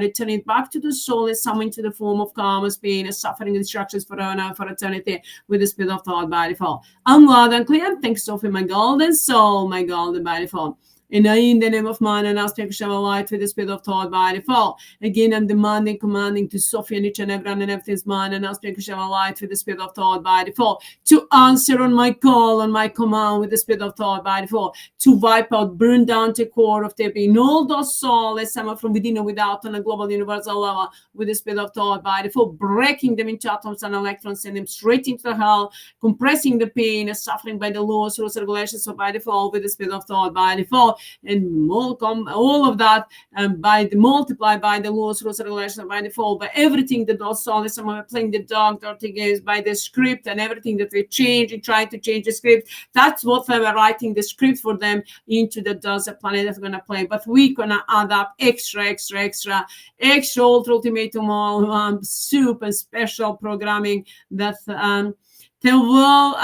returning it back to the soul as something to the form of karmas, pain, and suffering, and destructions for eternity with the speed of thought by default. I'm loud and clear. Thanks, Sophie, my golden soul, my golden by default. And in the name of mine and aspect shall light with the speed of thought by default. Again, I'm commanding to Sophie and each and everyone and everything's mine and aspect shall light with the speed of thought by default. To answer on my call, on my command with the speed of thought by default. To wipe out, burn down the core of their being. All those souls, some from within and without on a global universal level with the speed of thought by default. Breaking them into atoms and electrons, send them straight into the hell, compressing the pain and suffering by the laws, rules, regulations, so by default with the speed of thought by default. And all of that multiplied by the laws, rules, and regulations by default, by everything that those souls are playing the dark, dirty games, by the script and everything that we change and trying to change the script. That's what they were writing the script for them into the desert planet that's gonna play. But we're gonna add up extra ultimatum, super special programming that they will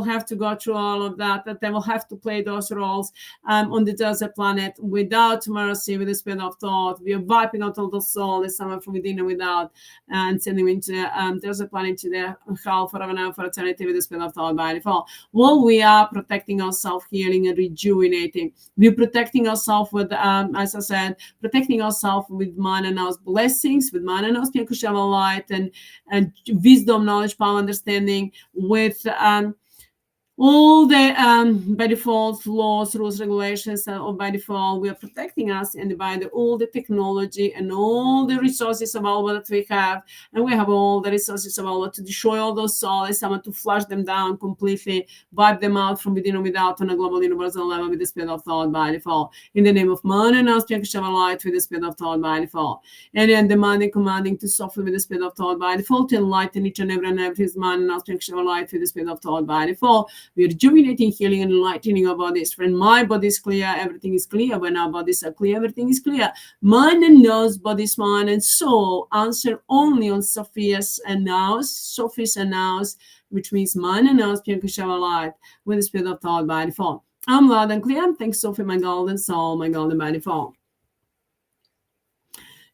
have to go through all of that they will have to play those roles on the desert planet without mercy, with the speed of thought. We are wiping out all the soul, someone from within and without, and sending them into desert planet to the hell forever and ever for eternity with the speed of thought by default. While we are protecting ourselves, healing and rejuvenating, we're protecting ourselves with, as I said, protecting ourselves with man and us blessings, with man and us light and wisdom, knowledge, power, understanding, with all the by default laws, rules, regulations, or by default we are protecting us, and by all the technology and all the resources available that we have, and we have all the resources available to destroy all those souls, to flush them down completely, wipe them out from within and without on a global universal level with the speed of thought by default. In the name of man and us, light with the speed of thought by default, and then demanding, commanding to soften with the speed of thought by default, to enlighten each and every man and us, light with the speed of thought by default. We're rejuvenating, healing, and enlightening our bodies. When my body is clear, everything is clear. When our bodies are clear, everything is clear. Mind and nose, body, mind, and soul answer only on Sophie's and nows, Sophie's and nows, which means mind and nose, light with the speed of thought by default. I'm loud and clear. Thanks, Sophie, my golden soul, my golden by default.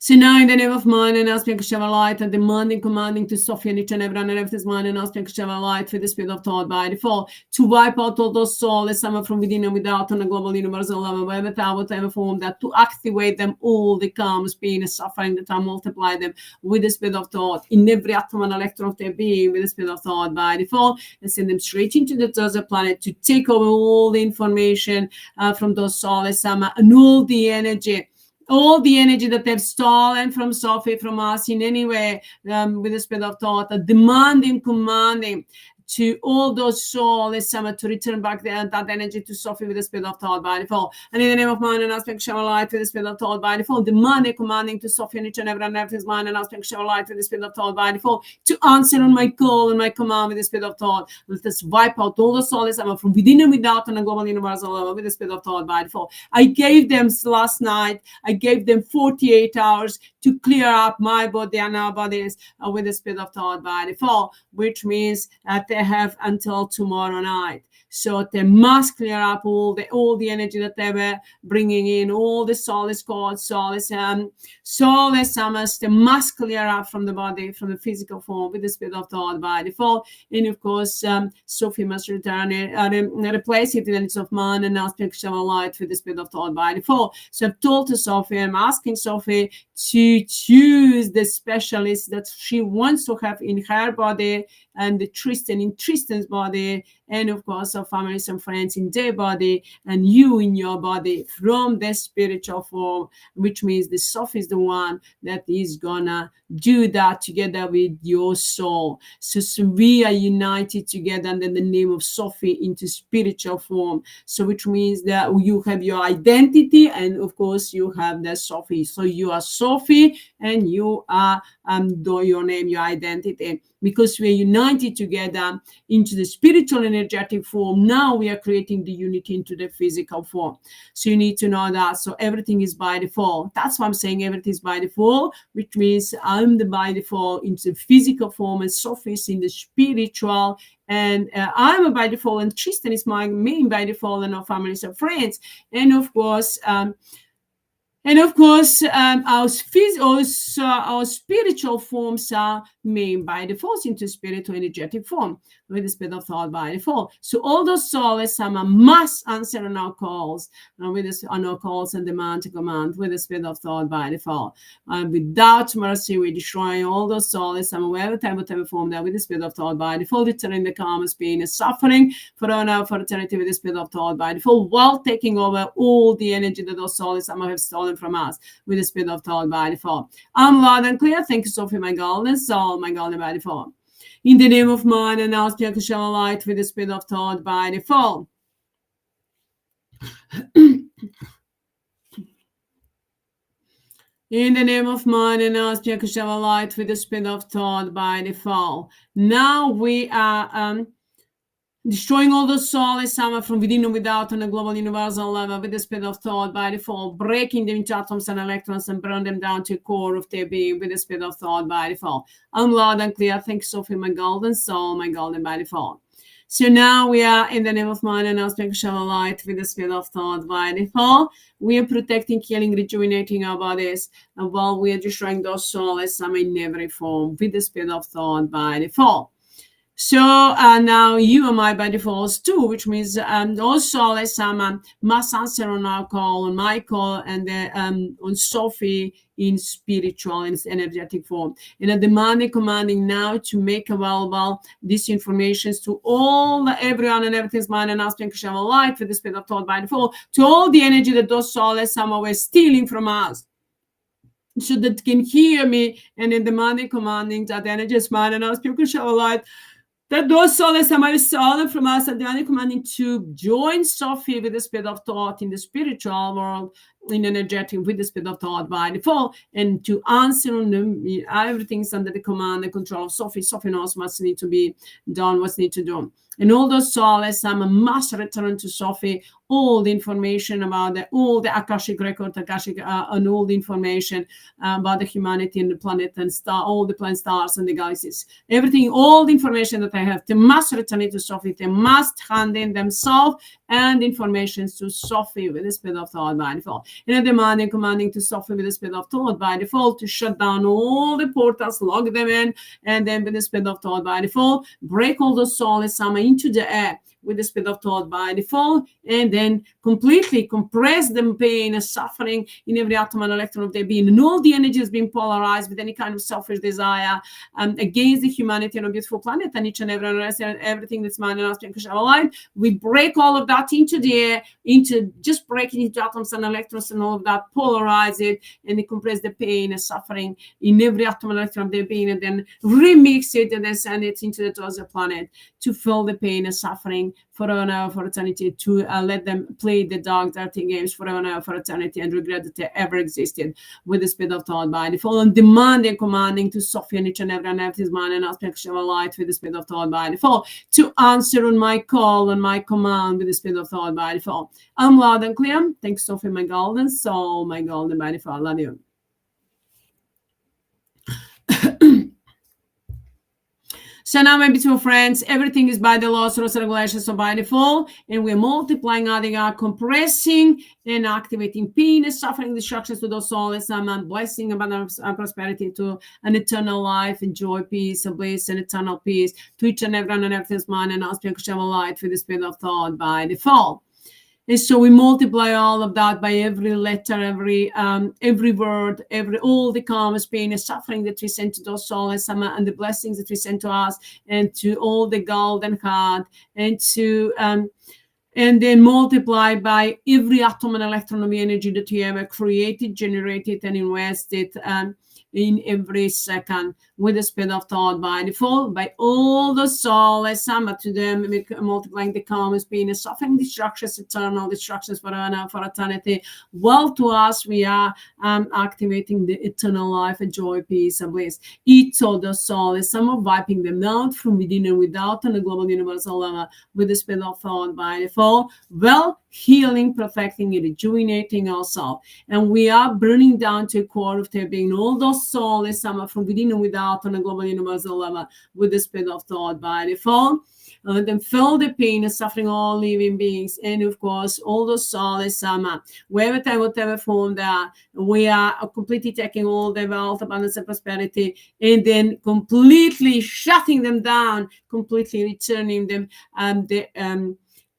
So now in the name of mind and aspect light, and demanding, commanding to Sophie and each and everyone and everything's mind and aspect light with the speed of thought by default, to wipe out all those souls, some from within and without on a global universal level, whatever form, that to activate them all, the karmas, pain, and suffering, that I multiply them with the speed of thought in every atom and electron of their being with the speed of thought by default, and send them straight into the desert planet to take over all the information from those souls, and all the energy. All the energy that they've stolen from Sophie, from us in any way, with the speed of thought, demanding, commanding to all those souls to return back that energy to Sophie with the speed of thought by default. And in the name of mind and aspect light with the speed of thought by default, demanding, commanding to Sophie and each and every everything's mind and aspect light with the speed of thought by default, to answer on my call and my command with the speed of thought. Let us wipe out all the souls from within and without on a global universal level with the speed of thought by default. I gave them last night, I gave them 48 hours to clear up my body and our bodies with the speed of thought by default, which means that they have until tomorrow night. So they must clear up all the energy that they were bringing in, all the soulless gods, soulless Ammas. They must clear up from the body, from the physical form, with the spirit of thought by default. And of course, Sophie must return it, replace it in the needs of man, and now spiritual light with the spirit of thought by default. So I've told to Sophie, I'm asking Sophie to choose the specialist that she wants to have in her body, and the Tristan in Tristan's body, and of course our families and friends in their body, and you in your body from the spiritual form, which means the Sophie is the one that is gonna do that together with your soul. So we are united together under the name of Sophie into spiritual form. So which means that you have your identity, and of course you have the Sophie. So you are Sophie, and you are your name, your identity. Because we're united together into the spiritual energetic form, now we are creating the unity into the physical form. So you need to know that. So everything is by default. That's why I'm saying everything is by default, which means I'm the by default into the physical form, and Sophie is in the spiritual, and I'm a by default, and Tristan is my main by default, and our families and friends. And of course, our spiritual forms are made by default into spiritual energetic form with the spirit of thought by default. So all those Souless Amma must answer on our calls, on our calls and demand to command with the spirit of thought by default. Without mercy, we're destroying all those Souless Amma, whatever form that with the spirit of thought by default, returning the karma's pain and suffering for eternity with the spirit of thought by default, while taking over all the energy that those Souless Amma have stolen from us with the spirit of thought by default. I'm loud and clear. Thank you, Sophie, my golden soul, my golden by default. In the name of mine, and now speak a shower light with the spirit of thought by default. In the name of mine, and now speak a shower light with the spirit of thought by default. Now we are destroying all the Souless Amma from within and without on a global universal level with the spirit of thought by default, breaking them into atoms and electrons and burn them down to the core of their being with the spirit of thought by default. I'm loud and clear. Thank you, Sophie, my golden soul, my golden by default. So now we are in the name of mine, and now speak shower light with the spirit of thought by default. We are protecting, healing, rejuvenating our bodies, and while we are destroying those Souless Amma in every form with the spirit of thought by default. So now you are my by default too, which means those Souless Amma must answer on our call, on my call, and on Sophie in spiritual and energetic form. And I'm demanding, commanding now to make available this information to everyone and everything's mind, and asking to a light for the spirit of thought by default, to all the energy that those Souless Amma were stealing from us, so that can hear me, and in demanding, commanding that energy is mine, and asking to show a light that those Souless Amma is stolen from us, and demanding, commanding to join Sophie with the spirit of thought in the spiritual world, in energetic with the spirit of thought by default, and to answer on them. Everything's under the command and control of Sophie. Sophie knows what's need to be done, what's need to do. And all those Souless Amma must return to Sophie all the information about all the Akashic record, and all the information about the humanity and the planet and all the planet stars and the galaxies. Everything, all the information that I have, they must return it to Sophie. They must hand in themselves and information to Sophie with the spirit of thought by default. And I'm demanding, commanding to Sophie with the spirit of thought by default to shut down all the portals, log them in, and then with the spirit of thought by default, break all those Souless Amma into the air with the spirit of thought by default, and then completely compress the pain and suffering in every atom and electron of their being, and all the energy is being polarized with any kind of selfish desire against the humanity and a beautiful planet and each and everything that's mine and us being alive. We break all of that into the air, into just breaking into atoms and electrons and all of that, polarize it, and they compress the pain and suffering in every atom and electron of their being, and then remix it and then send it into the other planet to feel the pain and suffering forever and ever for eternity, to let them play the dark, dirty games forever and ever for eternity, and regret that they ever existed with the spirit of thought by default, and demanding, commanding to Sophie and each and every his mind and aspect of light with the spirit of thought by default, to answer on my call and my command with the spirit of thought by default. I'm loud and clear. Thanks, Sophie, my golden soul, my golden by default. Love you. So now, my beautiful friends, everything is by the laws, rules, regulations, so by default, and we're multiplying, adding up, compressing, and activating pain and suffering, destructions to those souls, and blessing, abundance, and prosperity to an eternal life, and joy, peace, and bliss, and eternal peace to each and everyone and everything's mind, and spiritual light for the spirit of thought by default. And so we multiply all of that by every letter, every word, all the karmas, pain, and suffering that we send to those souls, and the blessings that we send to us, and to all the golden heart, and to and then multiply by every atom and electron of energy that we ever created, generated, and invested in every second with the speed of thought by default, by all the Souless Amma to them, multiplying the karmas, pain, and suffering, destructions, eternal destructions for eternity. Well, to us, we are activating the eternal life, and joy, peace, and bliss. Each of the Souless Amma, wiping them out from within and without on the global universal level with the speed of thought by default. Well, healing, perfecting, and rejuvenating ourselves. And we are burning down to a core of their being all those Souless Amma from within and without on a global universal level with the speed of thought by default. Let them feel the pain and suffering all living beings, and of course all those Souless Amma, wherever time, whatever form they are, we are completely taking all the wealth, abundance, and prosperity, and then completely shutting them down, completely returning them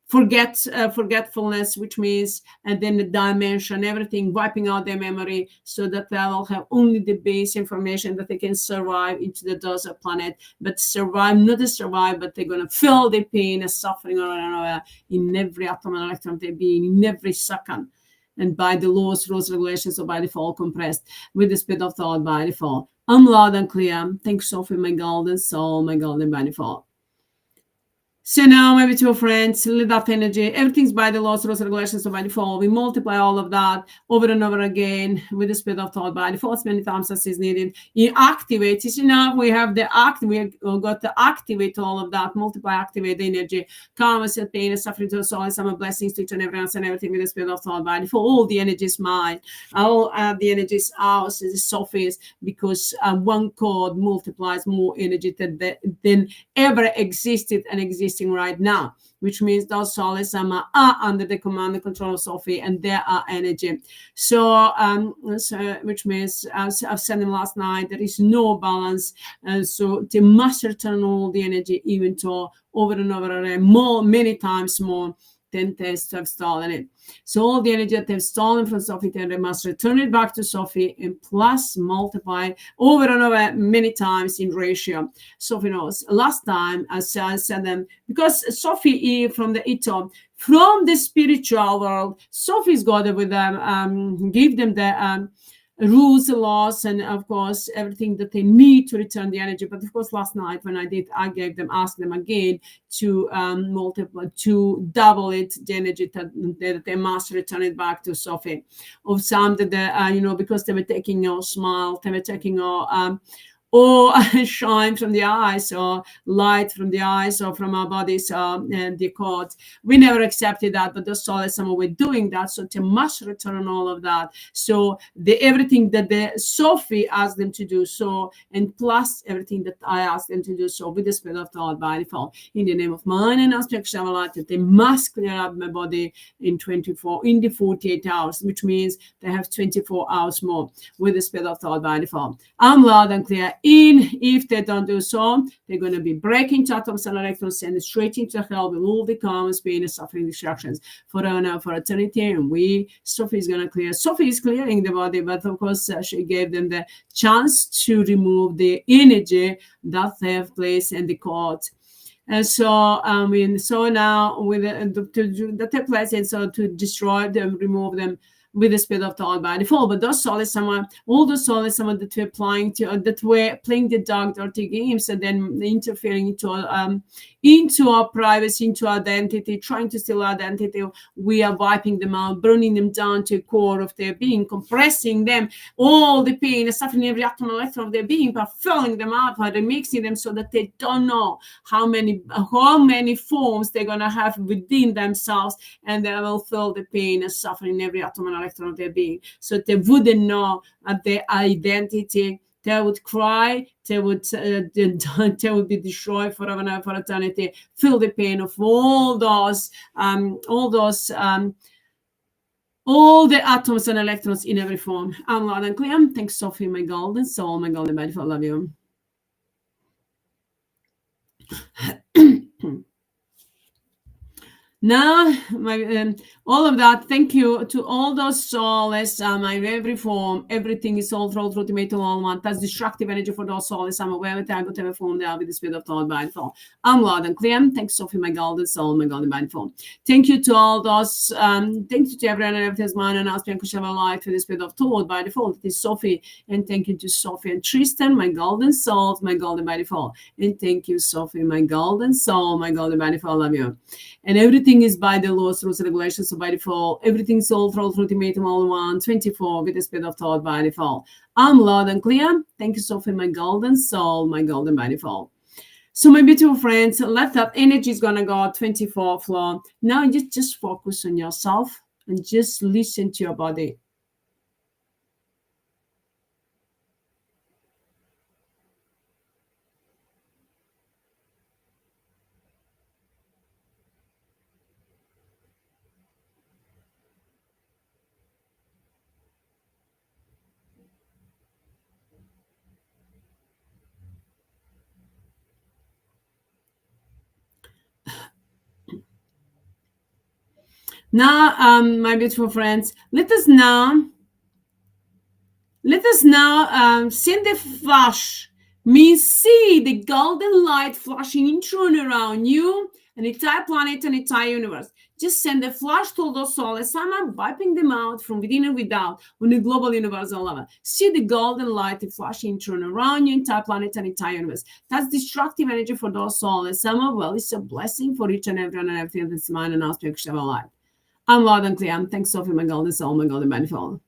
forgetfulness, which means, and then the dimension, everything, wiping out their memory, so that they'll have only the base information that they can survive into the desert planet, but survive, not to survive, but they're going to feel the pain and suffering in every atom and electron of their being, in every second. And by the laws, rules, regulations, or by default, compressed with the speed of thought by default. I'm loud and clear. Thanks, Sophie, my golden soul, my golden by default. So now, my beautiful friends, let that energy, everything's by the laws, rules, regulations, so by default. We multiply all of that over and over again with the speed of thought by default, as many times as is needed. It activates. It's enough. We have the we got to activate all of that, multiply, activate the energy, karmas and pain and suffering to us all, and some blessings to each and everyone, and everything with the speed of thought by default. All the energy is mine. All the energy is ours, is Sophie's, because one chord multiplies more energy than ever existed and exists right now, which means those Souless Amma are under the command and control of Sophie, and they are energy. So which means, as I've said them last night, there is no balance, and so they must return all the energy, even to over and over again, many times more than they have stolen it. So all the energy that they've stolen from Sophie, they must return it back to Sophie, and plus multiply over and over many times in ratio. Sophie knows. Last time I said them, because Sophie from the Ito, from the spiritual world, Sophie's got it with them, give them the rules, laws, and of course everything that they need to return the energy. But of course last night when I did, I asked them again to multiply, to double it, the energy that they must return it back to Sophie. Of some that they, because they were taking our smile, they were taking our or shine from the eyes, or light from the eyes, or from our bodies, and the cords. We never accepted that, but the Souless Amma were doing that, so they must return all of that. So everything that the Sophie asked them to do so, and plus everything that I asked them to do so, with the spirit of thought by default, in the name of mine and spiritual light, that they must clear up my body in the 48 hours, which means they have 24 hours more with the spirit of thought by default. I'm loud and clear. If they don't do so, they're going to be breaking to atoms and electrons, send it straight into hell with all the karmas, pain, and suffering, distractions for eternity. And Sophie is going to clear. Sophie is clearing the body, but of course she gave them the chance to remove the energy that they have placed in the court. And so, so now with that take place, and so to destroy them, remove them with the speed of thought by default. But those Souless Amma, all those Souless Amma that were applying to, that were playing the dark, dirty games, and then interfering into our privacy, into identity, trying to steal identity, we are wiping them out, burning them down to the core of their being, compressing them, all the pain, and suffering, every atom and electron of their being, by filling them out, by remixing them, so that they don't know how many forms they're gonna have within themselves, and they will feel the pain and suffering, every atom and electron of their being, so they wouldn't know their identity They would cry, they would they would be destroyed forever and ever for eternity. Feel the pain of all the atoms and electrons in every form. I'm loud and clear. Thanks, Sophie, my golden soul, my golden body, for love you. Now, all of that, thank you to all those souls, in every form, everything is all through ultimate all one. That's destructive energy for those souls. I'm aware of time, whatever form they are with the spirit of thought by the form. I'm loud and clear. Thanks, Sophie, my golden soul, my golden by the form. Thank you to all those, thank you to everyone and everything's mind and ask me and have a life for the spirit of thought by default. It is Sophie, and thank you to Sophie and Tristan, my golden souls, my golden by default. And thank you, Sophie, my golden soul, my golden by default. Love you. And everything is by the laws, rules, regulations, so by default. Everything's all through ultimatum all one, 24 with the speed of thought by default. I'm loud and clear. Thank you, Sophie, my golden soul, my golden by default. So my beautiful friends, let that energy is gonna go 24 flow. Now just focus on yourself and just listen to your body. Now, my beautiful friends, let us now send the flash. Means see the golden light flashing into and around you, an entire planet, an entire universe. Just send the flash to those Souless Amma, wiping them out from within and without on the global universal level. See the golden light flashing into and around you, entire planet, and entire universe. That's destructive energy for those Souless Amma. Well, it's a blessing for each and everyone and everything that's mine and aspect of our life. I'm loud and clear. Thanks, Sophie, my golden soul, my golden manifold.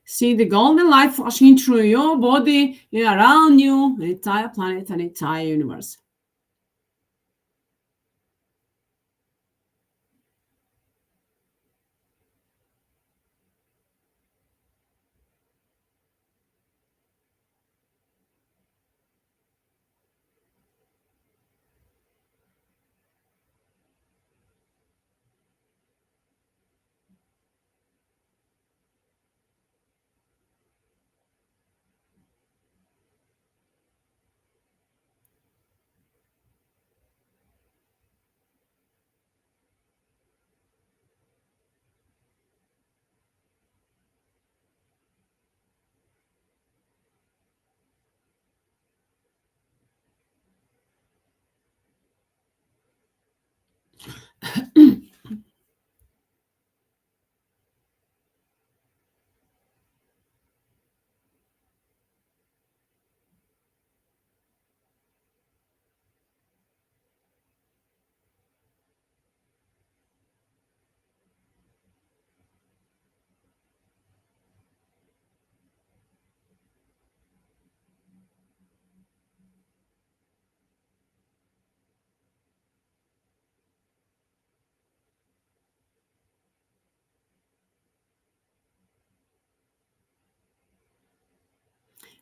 See the golden light flashing through your body, around you, the entire planet, and entire universe.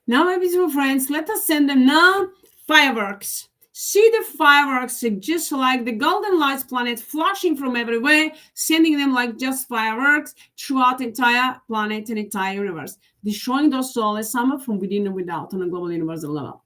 Now, my beautiful friends, let us send them now fireworks. See the fireworks just like the golden lights planet flashing from everywhere, sending them like just fireworks throughout the entire planet and entire universe, destroying those Souless Amma from within and without on a global universal level.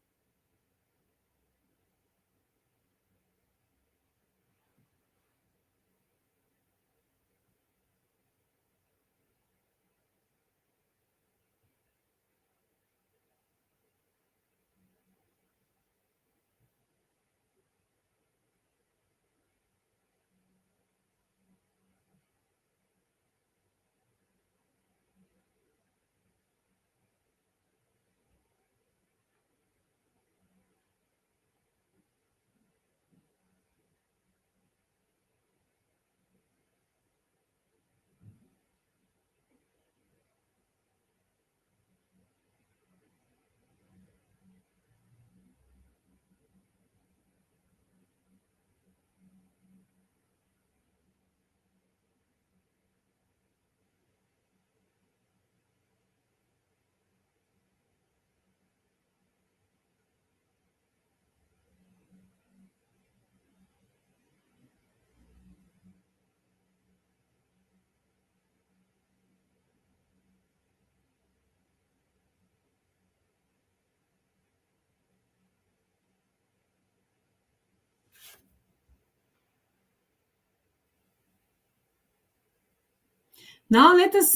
Now let us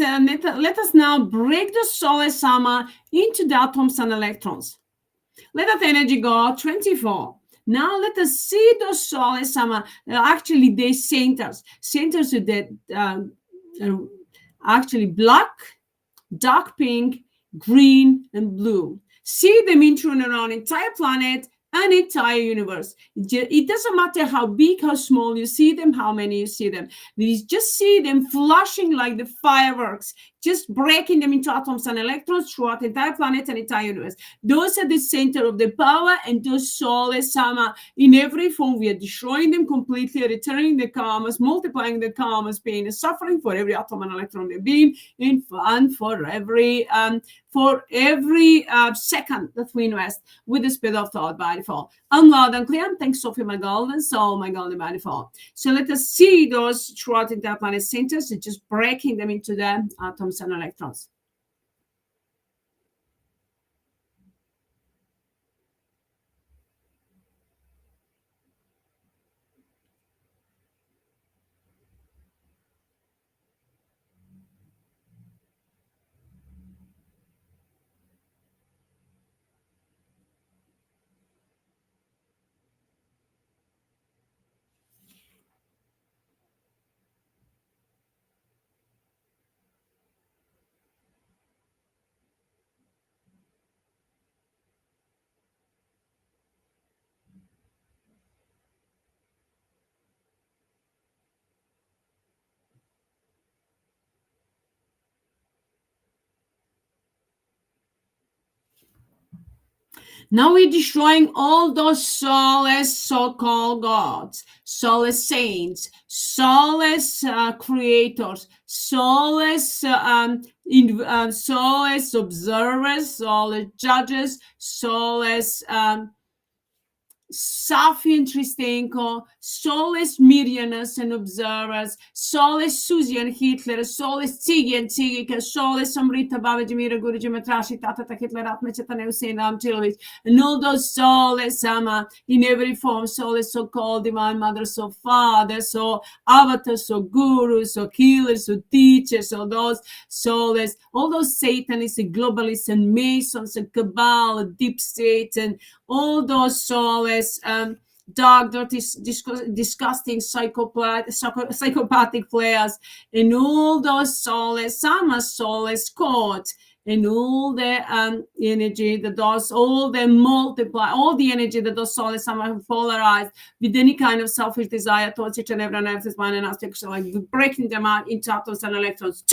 now break the Souless Amma into the atoms and electrons. Let that energy go 24. Now let us see those Souless Amma, actually the centers that actually black, dark pink, green, and blue. See them intrude around entire planet and entire universe. It doesn't matter how big, how small you see them, how many you see them. You just see them flashing like the fireworks, just breaking them into atoms and electrons throughout the entire planet and entire universe. Those are the center of the power, and those Souless Amma in every form. We are destroying them completely, returning the karmas, multiplying the karmas, pain and suffering for every atom and electron they've been in, and for every second that we invest with the speed of thought by default. I'm loud and clear. Thanks, Sophie, my golden soul, my golden by default. So let us see those throughout the entire planet centers, and just breaking them into the atoms and electrons. Now we're destroying all those soulless so-called gods, soulless saints, soulless creators, soulless soulless observers, soulless judges, soulless SOPHIE and Tristenko, soulless Mirianas and observers, soulless Susie and Hitler, soulless Tiggy and Tigika, soulless Amrita Babaji Mira Guruji Matrashi Tata Hitler Atmachatane Hussein Amchilovich, and all those soulless Amma in every form, soulless so called divine mother, so father, so avatars, so gurus, so healers, so teachers, so those soulless, all those Satanists and globalists and Masons and Cabal, deep state, and all those soulless, dark, dirty, disgusting psychopathic players, and all those soulless, some are soulless courts, and all the energy that does, all the multiply, all the energy that does soulless, some are polarized with any kind of selfish desire towards each and every one else's mind and aspect, so like breaking them out into atoms and electrons,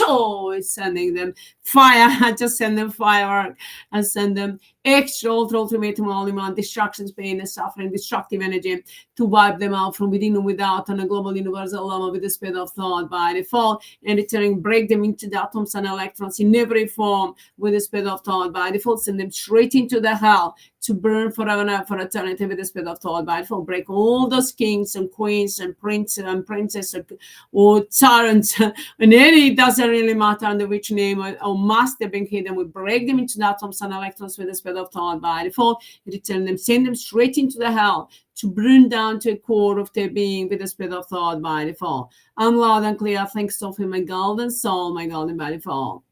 sending them fire, just send them firework, and send them extra ultimate all distractions, pain and suffering, destructive energy to wipe them out from within and without on a global universal level with the speed of thought by default, and returning, break them into the atoms and electrons in every form with the speed of thought by default, send them straight into the hell to burn forever and ever for eternity with the speed of thought by default. Break all those kings and queens and princes and princesses or tyrants and any, it doesn't really matter under which name or mask they've been hidden. We break them into the atoms and electrons with the speed of thought by default, return them, send them straight into the hell to burn down to a core of their being with the speed of thought by default. I'm loud and clear. Thanks, Sophie, my golden soul, my golden by default.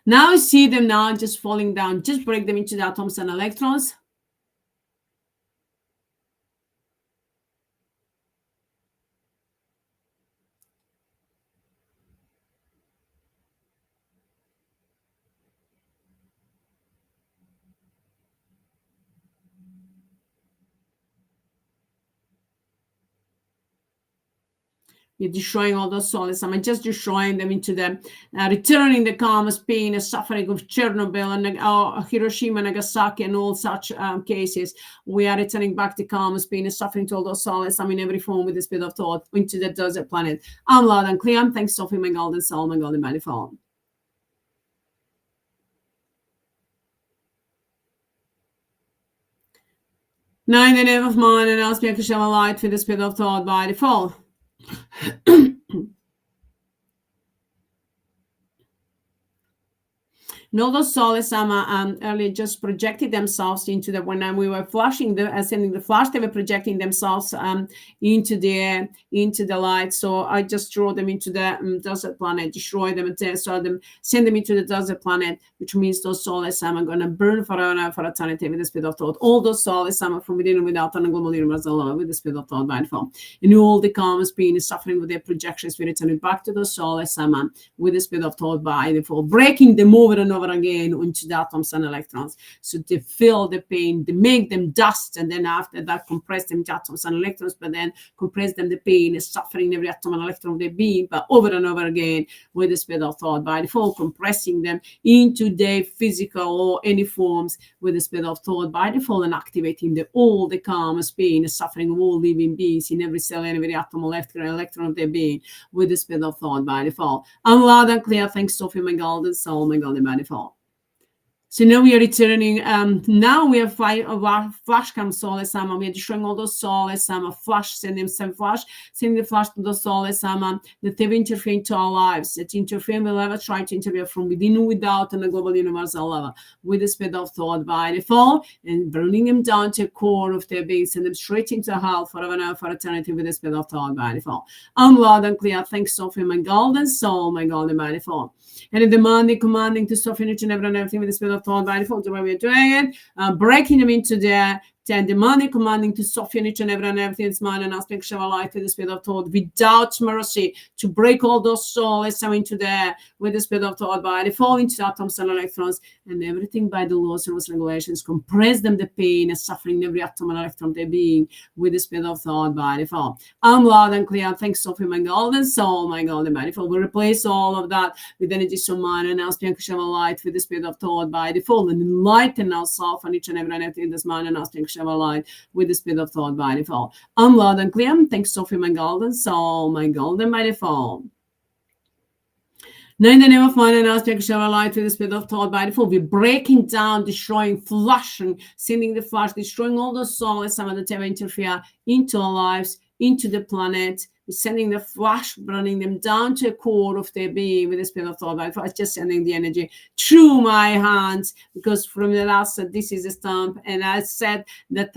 Now I see them now just falling down. Just break them into the atoms and electrons. You're destroying all those souls. I'm just destroying them into them, returning the karma's pain and suffering of Chernobyl and Hiroshima, Nagasaki, and all such cases. We are returning back the karma's pain and suffering to all those souls. I'm in every form with the speed of thought into the desert planet. I'm loud and clear. Thanks, Sophie, my golden soul, my golden manifold. Now, in the name of mine, and ask me to share a light with the speed of thought by default. And all those Souless Amma earlier just projected themselves into the, when we were flashing the sending the flash, they were projecting themselves into the light. So I just throw them into the desert planet, destroy them, and send them into the desert planet, which means those Souless Amma are going to burn forever for eternity with the speed of thought. All those Souless Amma from within and without and global universe alone with the speed of thought by default. And all the karmas being suffering with their projections, we return it back to the Souless Amma with the speed of thought by default, breaking them over and over again into the atoms and electrons. So they feel the pain, they make them dust, and then after that compress them to atoms and electrons, but then compress them the pain is suffering every atom and electron of their being, but over and over again with the speed of thought by default, compressing them into their physical or any forms with the speed of thought by default, and activating all the karmas, pain, suffering of all living beings in every cell and every atom, electron of their being with the speed of thought by default. I'm loud and clear. Thanks, Sophie, my golden soul, my golden by default. So now we are returning. Now we have flash cam Souless Amma. We are destroying all those Souless Amma. Flash, send them some flash, send the flash to the Souless Amma that they've interfered into our lives, that interfere will ever try to interfere from within and without on the global universal level with the speed of thought by default, and burning them down to the core of their being, send them straight into hell forever and ever for eternity with the speed of thought by default. I'm loud and clear. Thanks, Sophie, my golden soul, my golden by default. And in demanding, commanding to soften each and everything with the spirit of thought by default, the way we're doing it, breaking them into their demanding, commanding to soften each and everything is mine and aspect of our life with the spirit of thought without mercy, to break all those souls into there with the spirit of thought by default into atoms and electrons and everything by the laws and rules and regulations, compress them the pain and suffering every atom and electron of their being with the spirit of thought by default. I'm loud and clear. Thanks, Sophie, my golden soul, my golden by default. We replace all of that with energy so mine and aspect of our light with the spirit of thought by default, and enlighten ourselves on each and everything that's mine and aspect of our light with the speed of thought by default. I'm loud and clear. Thanks, Sophie, my golden soul, my golden by default. Now in the name of mine and aspect of our light with the speed of thought by default, we're breaking down, destroying, flushing, sending the flash, destroying all those souls, some of the ever interfere into our lives, into the planet. We're sending the flash, burning them down to the core of their being with the speed of thought by default. Just sending the energy through my hands, because from the last, this is a stamp, and I said that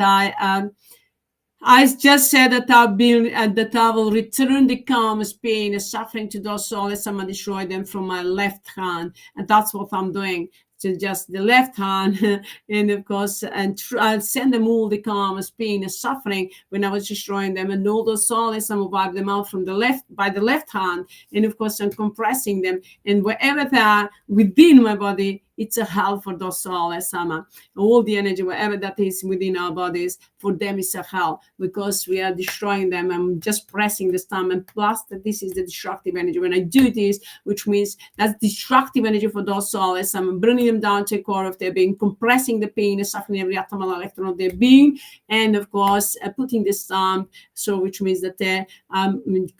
I just said that that I will return the karma's pain and suffering to those souls. Someone destroy them from my left hand, and that's what I'm doing. To just the left hand, and of course, and I'll send them all the karma's pain and suffering when I was destroying them, and all those souls, I will wipe them out from the left by the left hand, and of course, I'm compressing them, and wherever they are within my body, it's a hell for those Souless Amma. All the energy, wherever that is within our bodies, for them it's a hell, because we are destroying them. I'm just pressing the stamp, and plus that this is the destructive energy. When I do this, which means that's destructive energy for those Souless Amma, I'm bringing them down to the core of their being, compressing the pain and suffering every atom and electron of their being, and of course, putting the stamp, so which means that they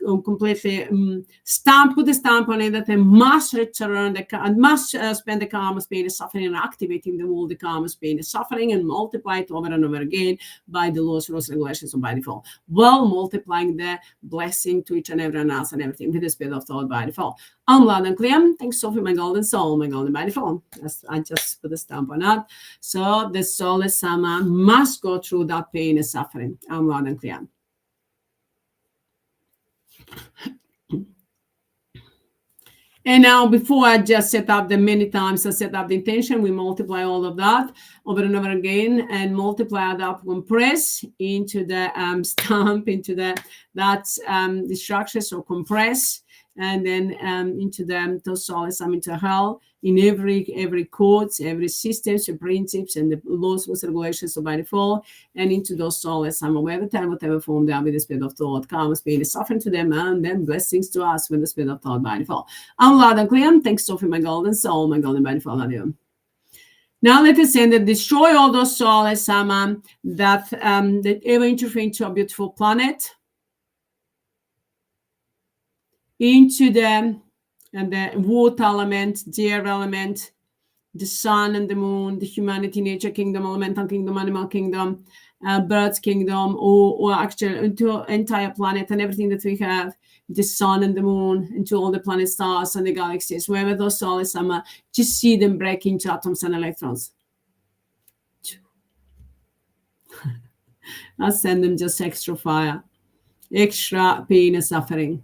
completely put the stamp on it, that they must return, must spend the karma's pain and suffering, and activating them all the karma's pain and suffering, and multiply it over and over again by the laws, rules, regulations, or by default, while multiplying the blessing to each and everyone else and everything with the speed of thought by default. I'm loud and clear. Thanks, Sophie, my golden soul, my golden by default. I just put a stamp on that. So the Souless Amma must go through that pain and suffering. I'm loud and clear. And now, before I just set up the many times I set up the intention, we multiply all of that over and over again, and multiply that, compress into the stamp, into that structure. So compress, and then into them, those souls, into hell, in every codes, every systems, the principles, and the laws, rules, regulations, so by default, and into those souls, whatever time, whatever form they are with the spirit of thought, karma's pain is suffering to them, and then blessings to us with the spirit of thought by default. I'm loud and clear. Thanks, Sophie, my golden soul, my golden by default. Adieu. Now let us end and destroy all those souls that ever interfere into a beautiful planet, into the water element, the air element, the sun and the moon, the humanity, nature kingdom, elemental kingdom, animal kingdom, bird kingdom, or actually into entire planet and everything that we have, the sun and the moon, into all the planet stars and the galaxies, wherever those Souless Amma, just see them break into atoms and electrons. I send them just extra fire, extra pain and suffering.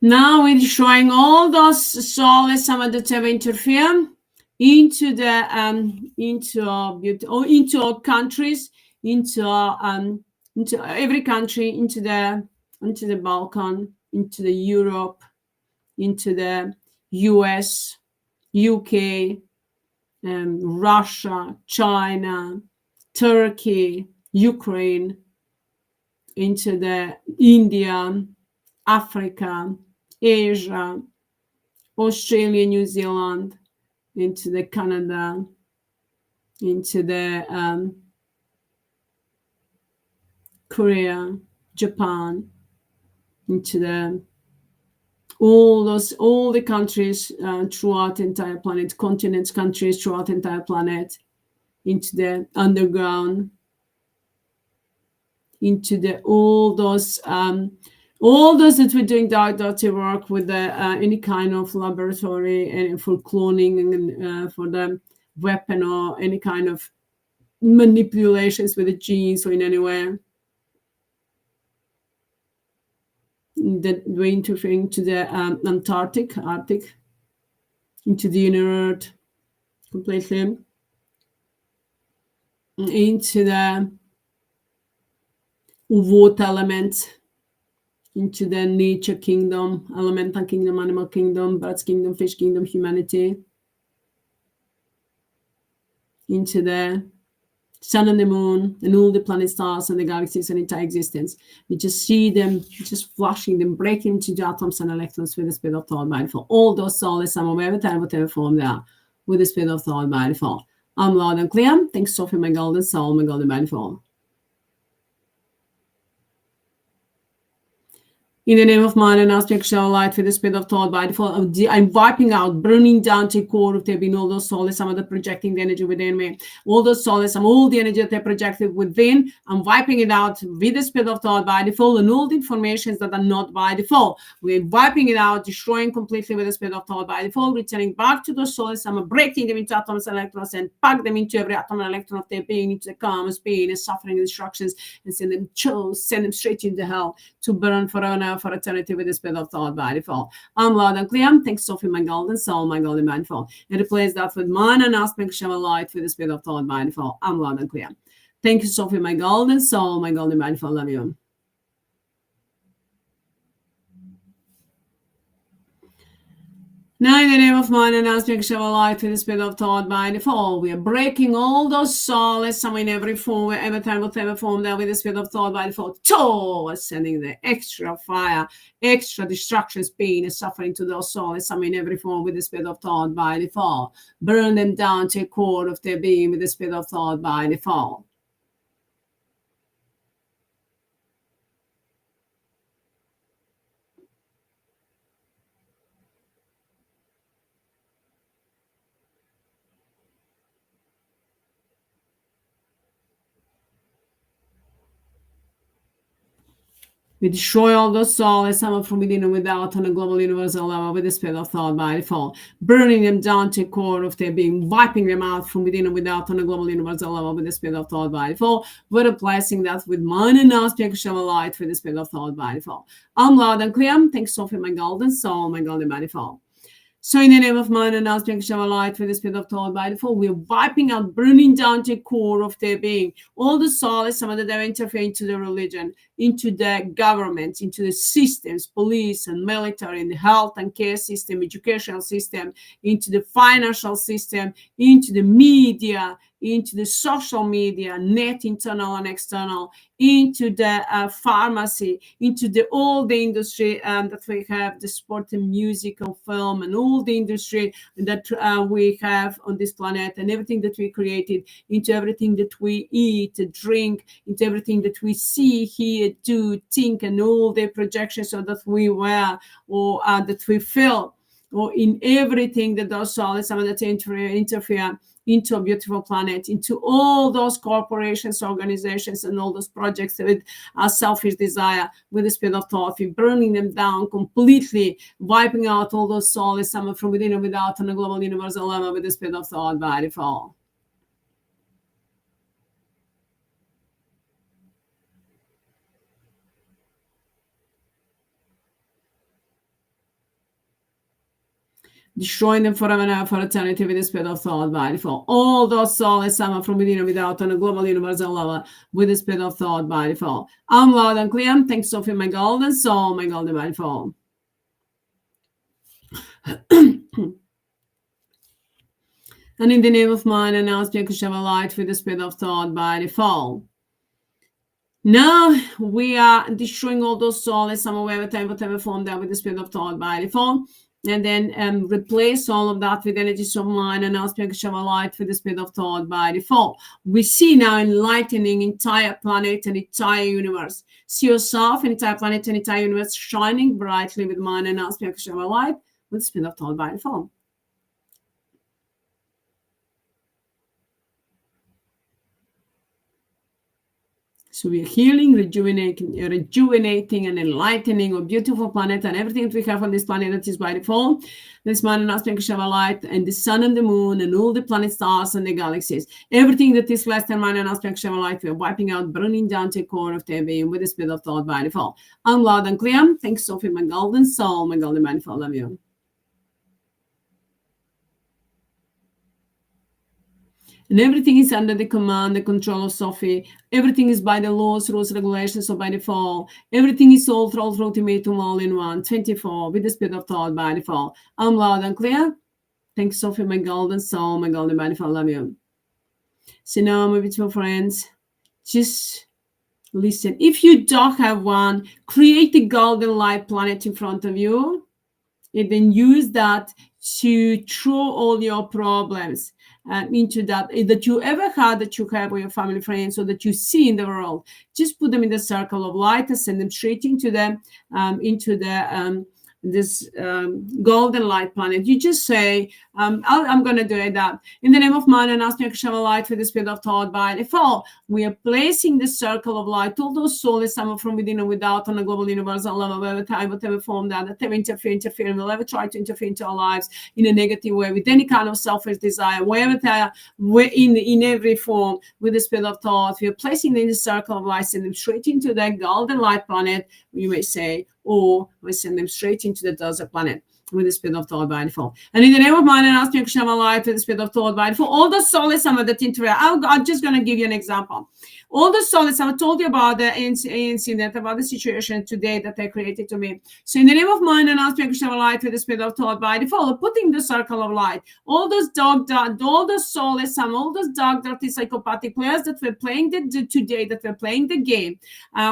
Now we're destroying all those Souless Amma that have interfered into the into our countries, into every country, into the Balkan, into the Europe, into the US, UK, Russia, China, Turkey, Ukraine, into the India, Africa, Asia, Australia, New Zealand, into the Canada, into the Korea, Japan, into the all the countries throughout the entire planet, continents, countries throughout the entire planet, into the underground, into the all those that we're doing dirty work with the any kind of laboratory and for cloning and for the weapon or any kind of manipulations with the genes or in any way that we're interfering to the Arctic, into the inner Earth completely, into the water element, into the nature kingdom, elemental kingdom, animal kingdom, birds kingdom, fish kingdom, humanity, into the sun and the moon and all the planet stars and the galaxies and entire existence. We just see them, just flashing them, breaking into the atoms and electrons with the speed of thought by default. All those Souless Amma, wherever time, whatever form they are, with the speed of thought by default. I'm loud and clear. Thanks, Sophie, my golden soul, my golden by default. In the name of mind and aspect shall light with the speed of thought by default. I'm wiping out, burning down to core of there being all those Souless Amma that projecting the energy within me. All those Souless Amma, all the energy that they projected within, I'm wiping it out with the speed of thought by default and all the informations that are not by default. We're wiping it out, destroying completely with the speed of thought by default, returning back to those Souless Amma, breaking them into atoms and electrons and pack them into every atom and electron of their being, into the karmas, pain and suffering and destructions, and send them straight into hell to burn forever now for eternity with the speed of thought by default. I'm loud and clear. Thanks, Sophie, my golden soul, my golden mindful. And replace that with mind and aspect shall light with the speed of thought by default. I'm loud and clear. Thank you, Sophie, my golden soul, my golden mindful. Love you. Now, in the name of mind and aspect shall light with the speed of thought by default. We are breaking all those Souless Amma in every form, wherever time, whatever form, there with the speed of thought by default. Sending the extra fire, extra destructions, pain, and suffering to those Souless Amma in every form with the speed of thought by default. Burn them down to a core of their being with the speed of thought by default. We destroy all the souls, some from within and without, on a global universal level with the spirit of thought by default, burning them down to the core of their being, wiping them out from within and without, on a global universal level with the spirit of thought by default. We're replacing that with mind and aspect of light with the spirit of thought by default. I'm loud and clear. Thanks, Sophie, my golden soul, my golden by default. So in the name of mind and aspect of light for the spirit of thought by default, we're wiping out, burning down to the core of their being. All the souls, some of them interfere into the religion, into the government, into the systems, police and military, and the health and care system, educational system, into the financial system, into the media, into the social media, net internal and external, into the pharmacy, into all the industry that we have, the sport and music and film, and all the industry that we have on this planet, and everything that we created, into everything that we eat, drink, into everything that we see, hear, do, think, and all the projections so that we wear or that we feel, or in everything that those solids, some of that interfere into a beautiful planet, into all those corporations, organizations, and all those projects with a selfish desire, with the spirit of thought, we're burning them down completely, wiping out all those souls, some from within and without, on a global universal level with the spirit of thought by default. Destroying them forever and ever for eternity with the spirit of thought by default. All those souls, some from within and without, on a global universal level with the spirit of thought by default. I'm loud and clear. Thanks, Sophie, my golden soul, my golden by default. And in the name of mind, and now speak of light with the spirit of thought by default. Now we are destroying all those souls, some of every time, whatever form that with the spirit of thought by default. And then replace all of that with energies of mind and aspects of light with the spirit of thought by default. We see now enlightening entire planet and entire universe. See yourself, entire planet and entire universe shining brightly with mind and aspects of light with the spirit of thought by default. So we're healing, rejuvenating, and enlightening a beautiful planet, and everything that we have on this planet that is by default. This man and aspect of light, and the sun and the moon, and all the planet stars and the galaxies. Everything that is less than man and aspect of light, we're wiping out, burning down to the core of their being with the spirit of thought by default. I'm loud and clear. Thanks, Sophie, my golden soul, my golden man, for love you. And everything is under the command, the control of Sophie. Everything is by the laws, rules, regulations, or by default. Everything is all through ultimatum, all in one, 24, with the spirit of thought by default. I'm loud and clear. Thanks, Sophie, my golden soul, my golden by default. Love you. So now, my beautiful friends, just listen. If you don't have one, create a golden light planet in front of you, and then use that to throw all your problems into that you ever had, that you have with your family, friends, or that you see in the world. Just put them in the circle of light and send them straight into this golden light planet. You just say, I'm going to do that. In the name of mind and ask me to shine a light for the spirit of thought by default. We are placing the circle of light, all those souls, some from within and without, on a global universal level, whatever time, whatever form that ever interfere, and will ever try to interfere into our lives in a negative way, with any kind of selfish desire, wherever they are, in every form, with the spirit of thought. We are placing them in the circle of light, send them straight into that golden light planet, you may say, or we send them straight into the desert planet with the spirit of thought by default. And in the name of mind and ask me to shine a light with the spirit of thought by default. All the Souless Amma that interfere. I'm just going to give you an example. All the Souless Amma, told you about the incident, about the situation today that they created to me. So in the name of mind and ask me to shine a light with the spirit of thought by default, putting the circle of light. All those all the Souless Amma, all those dark, dirty, psychopathic players that were playing today, that were playing the game,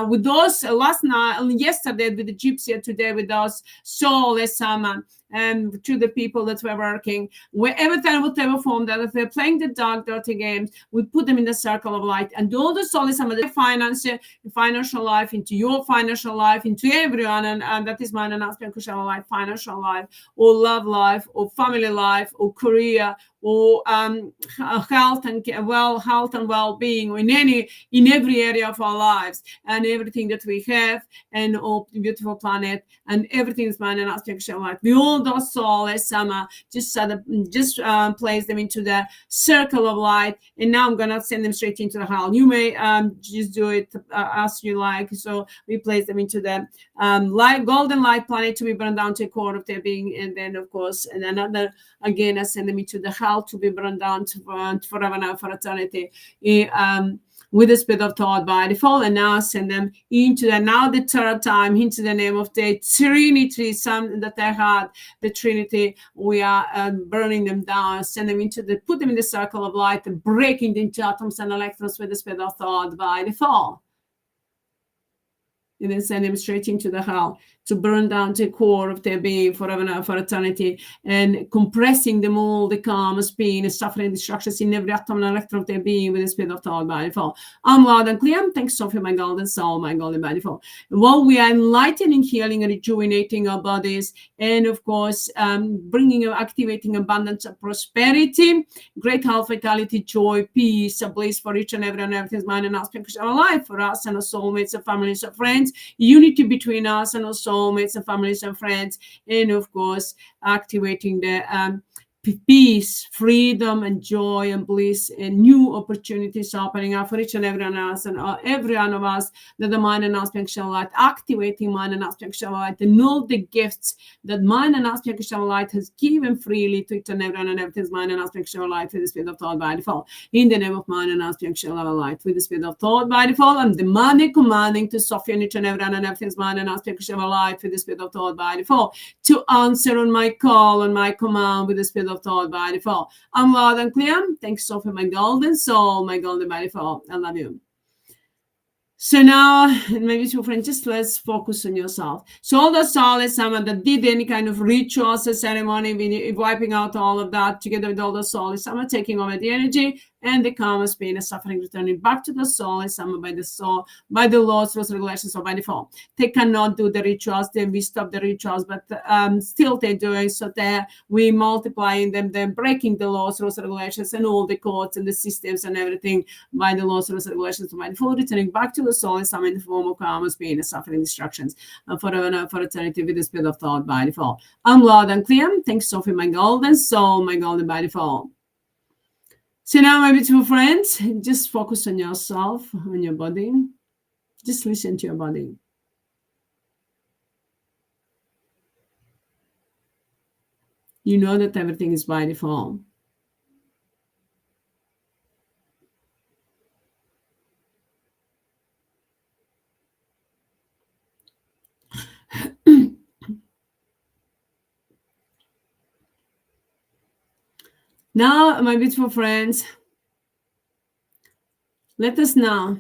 with those yesterday with the gypsy, today with those Souless Amma, and to the people that were working, wherever time, whatever form that if they're playing the dark, dirty games, we put them in the circle of light. And all the Souless Amma, the financial life, into your financial life, into everyone, and that is mine and aspect of life, financial life, or love life, or family life, or career, or health and health and well-being in every area of our lives, and everything that we have, and oh, beautiful planet, and everything is mine and aspect of light. We all those Souless Amma, just place them into the circle of light, and now I'm gonna send them straight into the hell. You may just do it as you like. So we place them into the light, golden light planet, to be burned down to a core of their being, and then of course, and another again I send them into the hell to be burned down to forever now, for eternity, with the spirit of thought by default. And now send them into the third time into the name of the Trinity, some that they had the Trinity. We are burning them down, send them put them in the circle of light, and breaking into atoms and electrons with the spirit of thought by default. And then send them straight into the hell to burn down to the core of their being forever and for eternity, and compressing them all, the karmas, pain, suffering, destructions in every atom and electron of their being with the spirit of thought by default. I'm loud and clear. Thanks, Sophie, my golden soul, my golden by default. While we are enlightening, healing, and rejuvenating our bodies, and of course, activating abundance of prosperity, great health, vitality, joy, peace, bliss for each and every one, everything's mine and aspects of our life, for us and our soulmates, our families, our friends, unity between us and our soulmates and families and friends, and of course activating the peace, freedom, and joy, and bliss, and new opportunities opening up for each and every one of us, and every one of us, that the mind and aspect of light, activating mind and aspect of light, and all the gifts that mind and aspect of light has given freely to each and every one, and everything's mind and aspect of light with the spirit of thought by default. In the name of mind and aspect of light with the spirit of thought by default, I'm demanding, commanding to Sophie and each and every one, and everything's mind and aspect of light with the spirit of thought by default, to answer on my call and my command with the spirit of thought by default. I'm loud and clear. Thanks, Sophie, my golden soul, my golden by default. I love you. So now, my beautiful friend, just let's focus on yourself. So all the Souless Amma that did any kind of rituals or ceremony, wiping out all of that, together with all the Souless Amma, taking over the energy and the karma, pain, and suffering, returning back to the Souless Amma by the soul, by the laws, rules, regulations, or by default. They cannot do the rituals. Then we stop the rituals, but still they're doing so. We multiplying them, then breaking the laws, rules, regulations, and all the codes and the systems and everything by the laws, rules, regulations, by default, returning back to the Souless Amma in the form of karma, pain, and suffering, destructions, and forever for eternity with the spirit of thought by default. I'm loud and clear. Thanks, Sophie, my golden soul, my golden by default. So now, my beautiful friends, just focus on yourself, on your body. Just listen to your body. You know that everything is by default. Now, my beautiful friends, let us now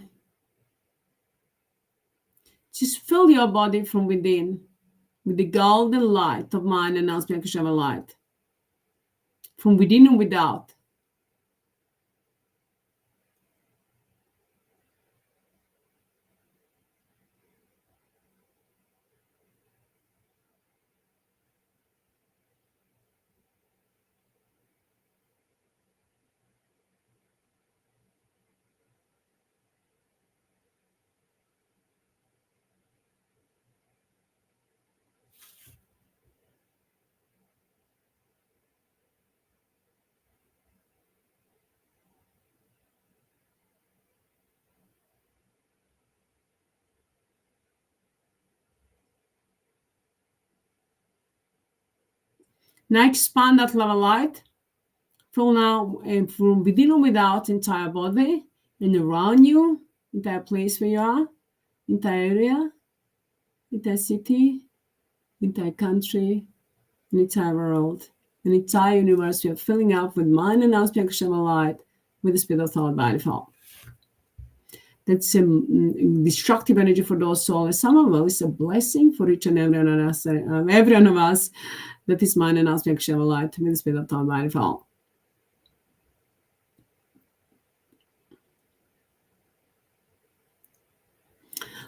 just fill your body from within with the golden light of mind and aspect of light, from within and without. Now expand that love of light from now and from within and without entire body, and around you, entire place where you are, entire area, entire city, entire country, an entire world, an entire universe. We are filling up with mind and aspect of light with the spirit of thought by default. That's destructive energy for those souls. Some of us, it's a blessing for each and every one of us. That is mind and aspect of light with the spirit of thought by default.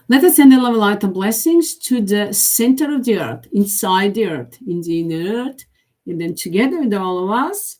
Let us send the love, light, and blessings to the center of the earth, inside the earth, in the inner earth, and then together with all of us,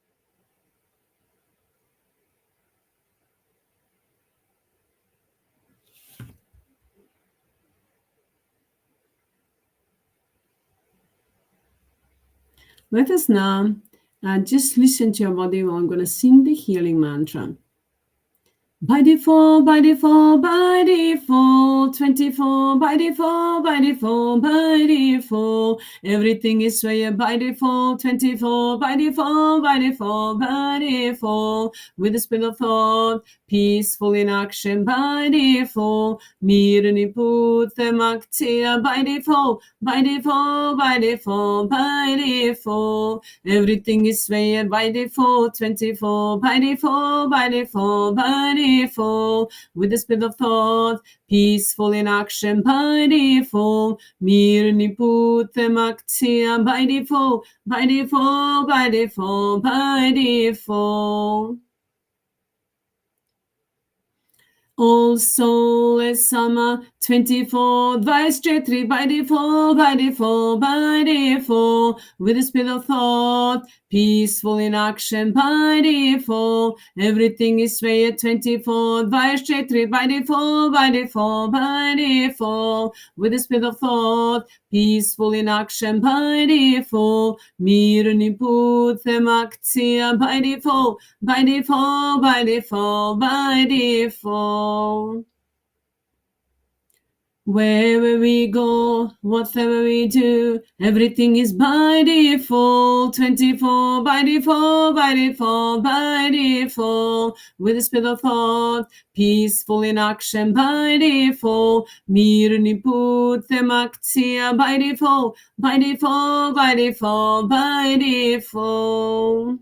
Let us now just listen to your body while I'm going to sing the healing mantra. By default, by default, by default, 24, by default, by default, by default. Everything is way by default, 24, by default, by default, by default. With the speed of thought, peaceful in action by default. Mirni put them actia by default, by default, by default, by default. Everything is way by default, 24, by default, by default, by default. With the speed of thought, peaceful in action by default. Mirni put them actia by default, by default, by default, by default. All Souless Amma, 24, HEARTH by default, by default, by default. With the speed of thought, peaceful in action by default. Everything is way at 24, HEARTH by default, by default, by default. With the speed of thought, peaceful in action by default. Mirni put them actia by default, by default, by default, by default. Wherever we go, whatever we do, everything is by default. 24, by default, by default, by default. With the speed of thought, peaceful in action by default. Mirni put them actia by default, by default, by default, by default.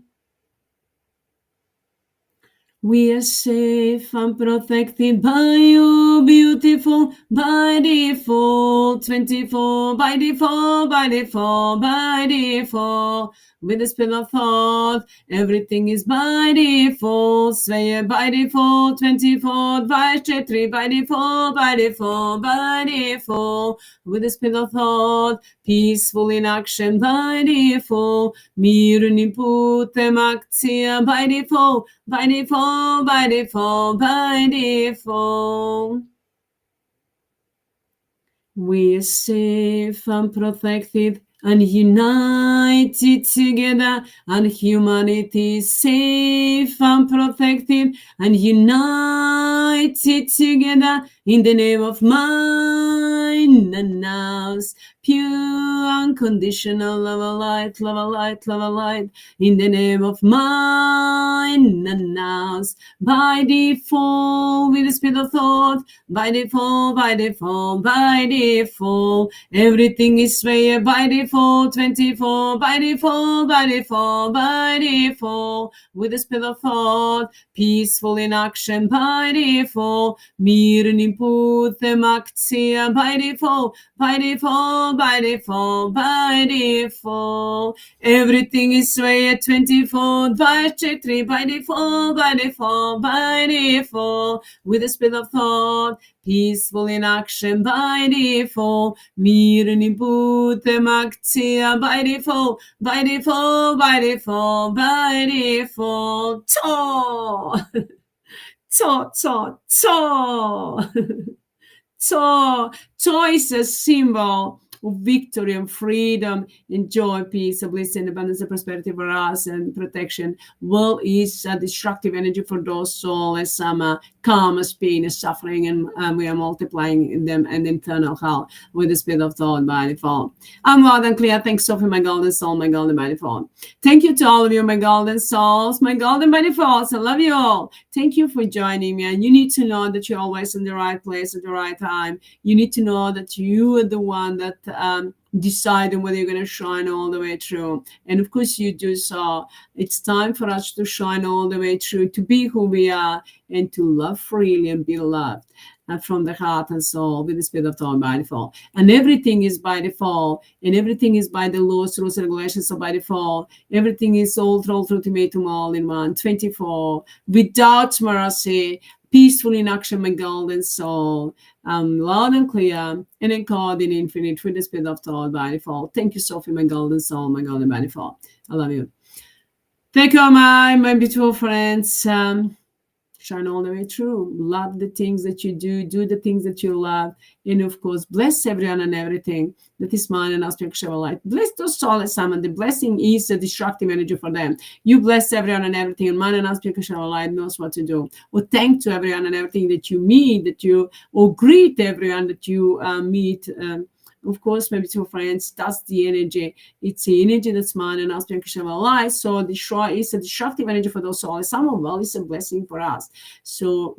We are safe and protected by you, beautiful, by default. 24, by default, by default, by default. With the speed of thought, everything is by default. Sway by default, 24, HEARTH by default, by default, by default. With the speed of thought, peaceful in action by default. Mirni put them actia by default, by default, by default, by default. We are safe and protected and united together, and humanity is safe and protected and united together in the name of mine and now's pure unconditional love of light, love of light, love of light, in the name of mine and now's by default, with the speed of thought, by default, by default, by default. Everything is way by default, 24, by default, by default, by default. With the speed of thought, peaceful in action by default. Mirni put them actia by default, by default, by default, by default. Everything is way at 24, HEARTH by default, by default, by default. With the speed of thought, peaceful in action by default. Mirni put them actia by default, by default, by default, by default. To, to is a symbol of victory and freedom and joy, peace, bliss, and abundance, and prosperity for us and protection. Will is a destructive energy for those soulless Amma, karmas, pain, and suffering, and we are multiplying them and internal hell with the spirit of thought by default. I'm loud and clear. Thanks, Sophie, my golden soul, my golden by default. Thank you to all of you, my golden souls, my golden by default. I love you all. Thank you for joining me. And you need to know that you're always in the right place at the right time. You need to know that you are the one that deciding whether you're going to shine all the way through. And of course you do so. It's time for us to shine all the way through, to be who we are and to love freely and be loved from the heart and soul with the spirit of thought by default. And everything is by default, and everything is by the laws, rules, and regulations. So by default, everything is all through ultimatum all in one, 24, without mercy, peaceful in action, my golden soul, loud and clear, and encoded in infinite with the spirit of thought by default. Thank you, Sophie, my golden soul, my golden by default. I love you. Thank you, my beautiful friends. shine all the way through. Love the things that you do the things that you love, and of course, bless everyone and everything that is mine and aspect of light. Bless those Souless Amma. The blessing is a destructive energy for them. You bless everyone and everything, and mine and aspect of light knows what to do. Or thank to everyone and everything that you meet, or greet everyone that you meet. Of course, maybe to friends, that's the energy. It's the energy that's mine and aspect of light. So destroy is a destructive energy for those Souless Amma. Well, it's a blessing for us. So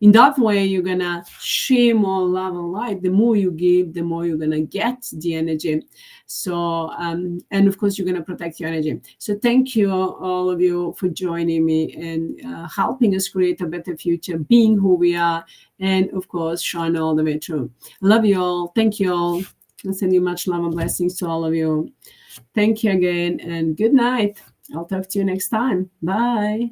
in that way, you're gonna share more love and light. The more you give, the more you're gonna get the energy. So and of course, you're gonna protect your energy. So thank you all of you for joining me and helping us create a better future, being who we are, and of course, shine all the way through. I love you all. Thank you all. I send you much love and blessings to all of you. Thank you again, and good night. I'll talk to you next time. Bye.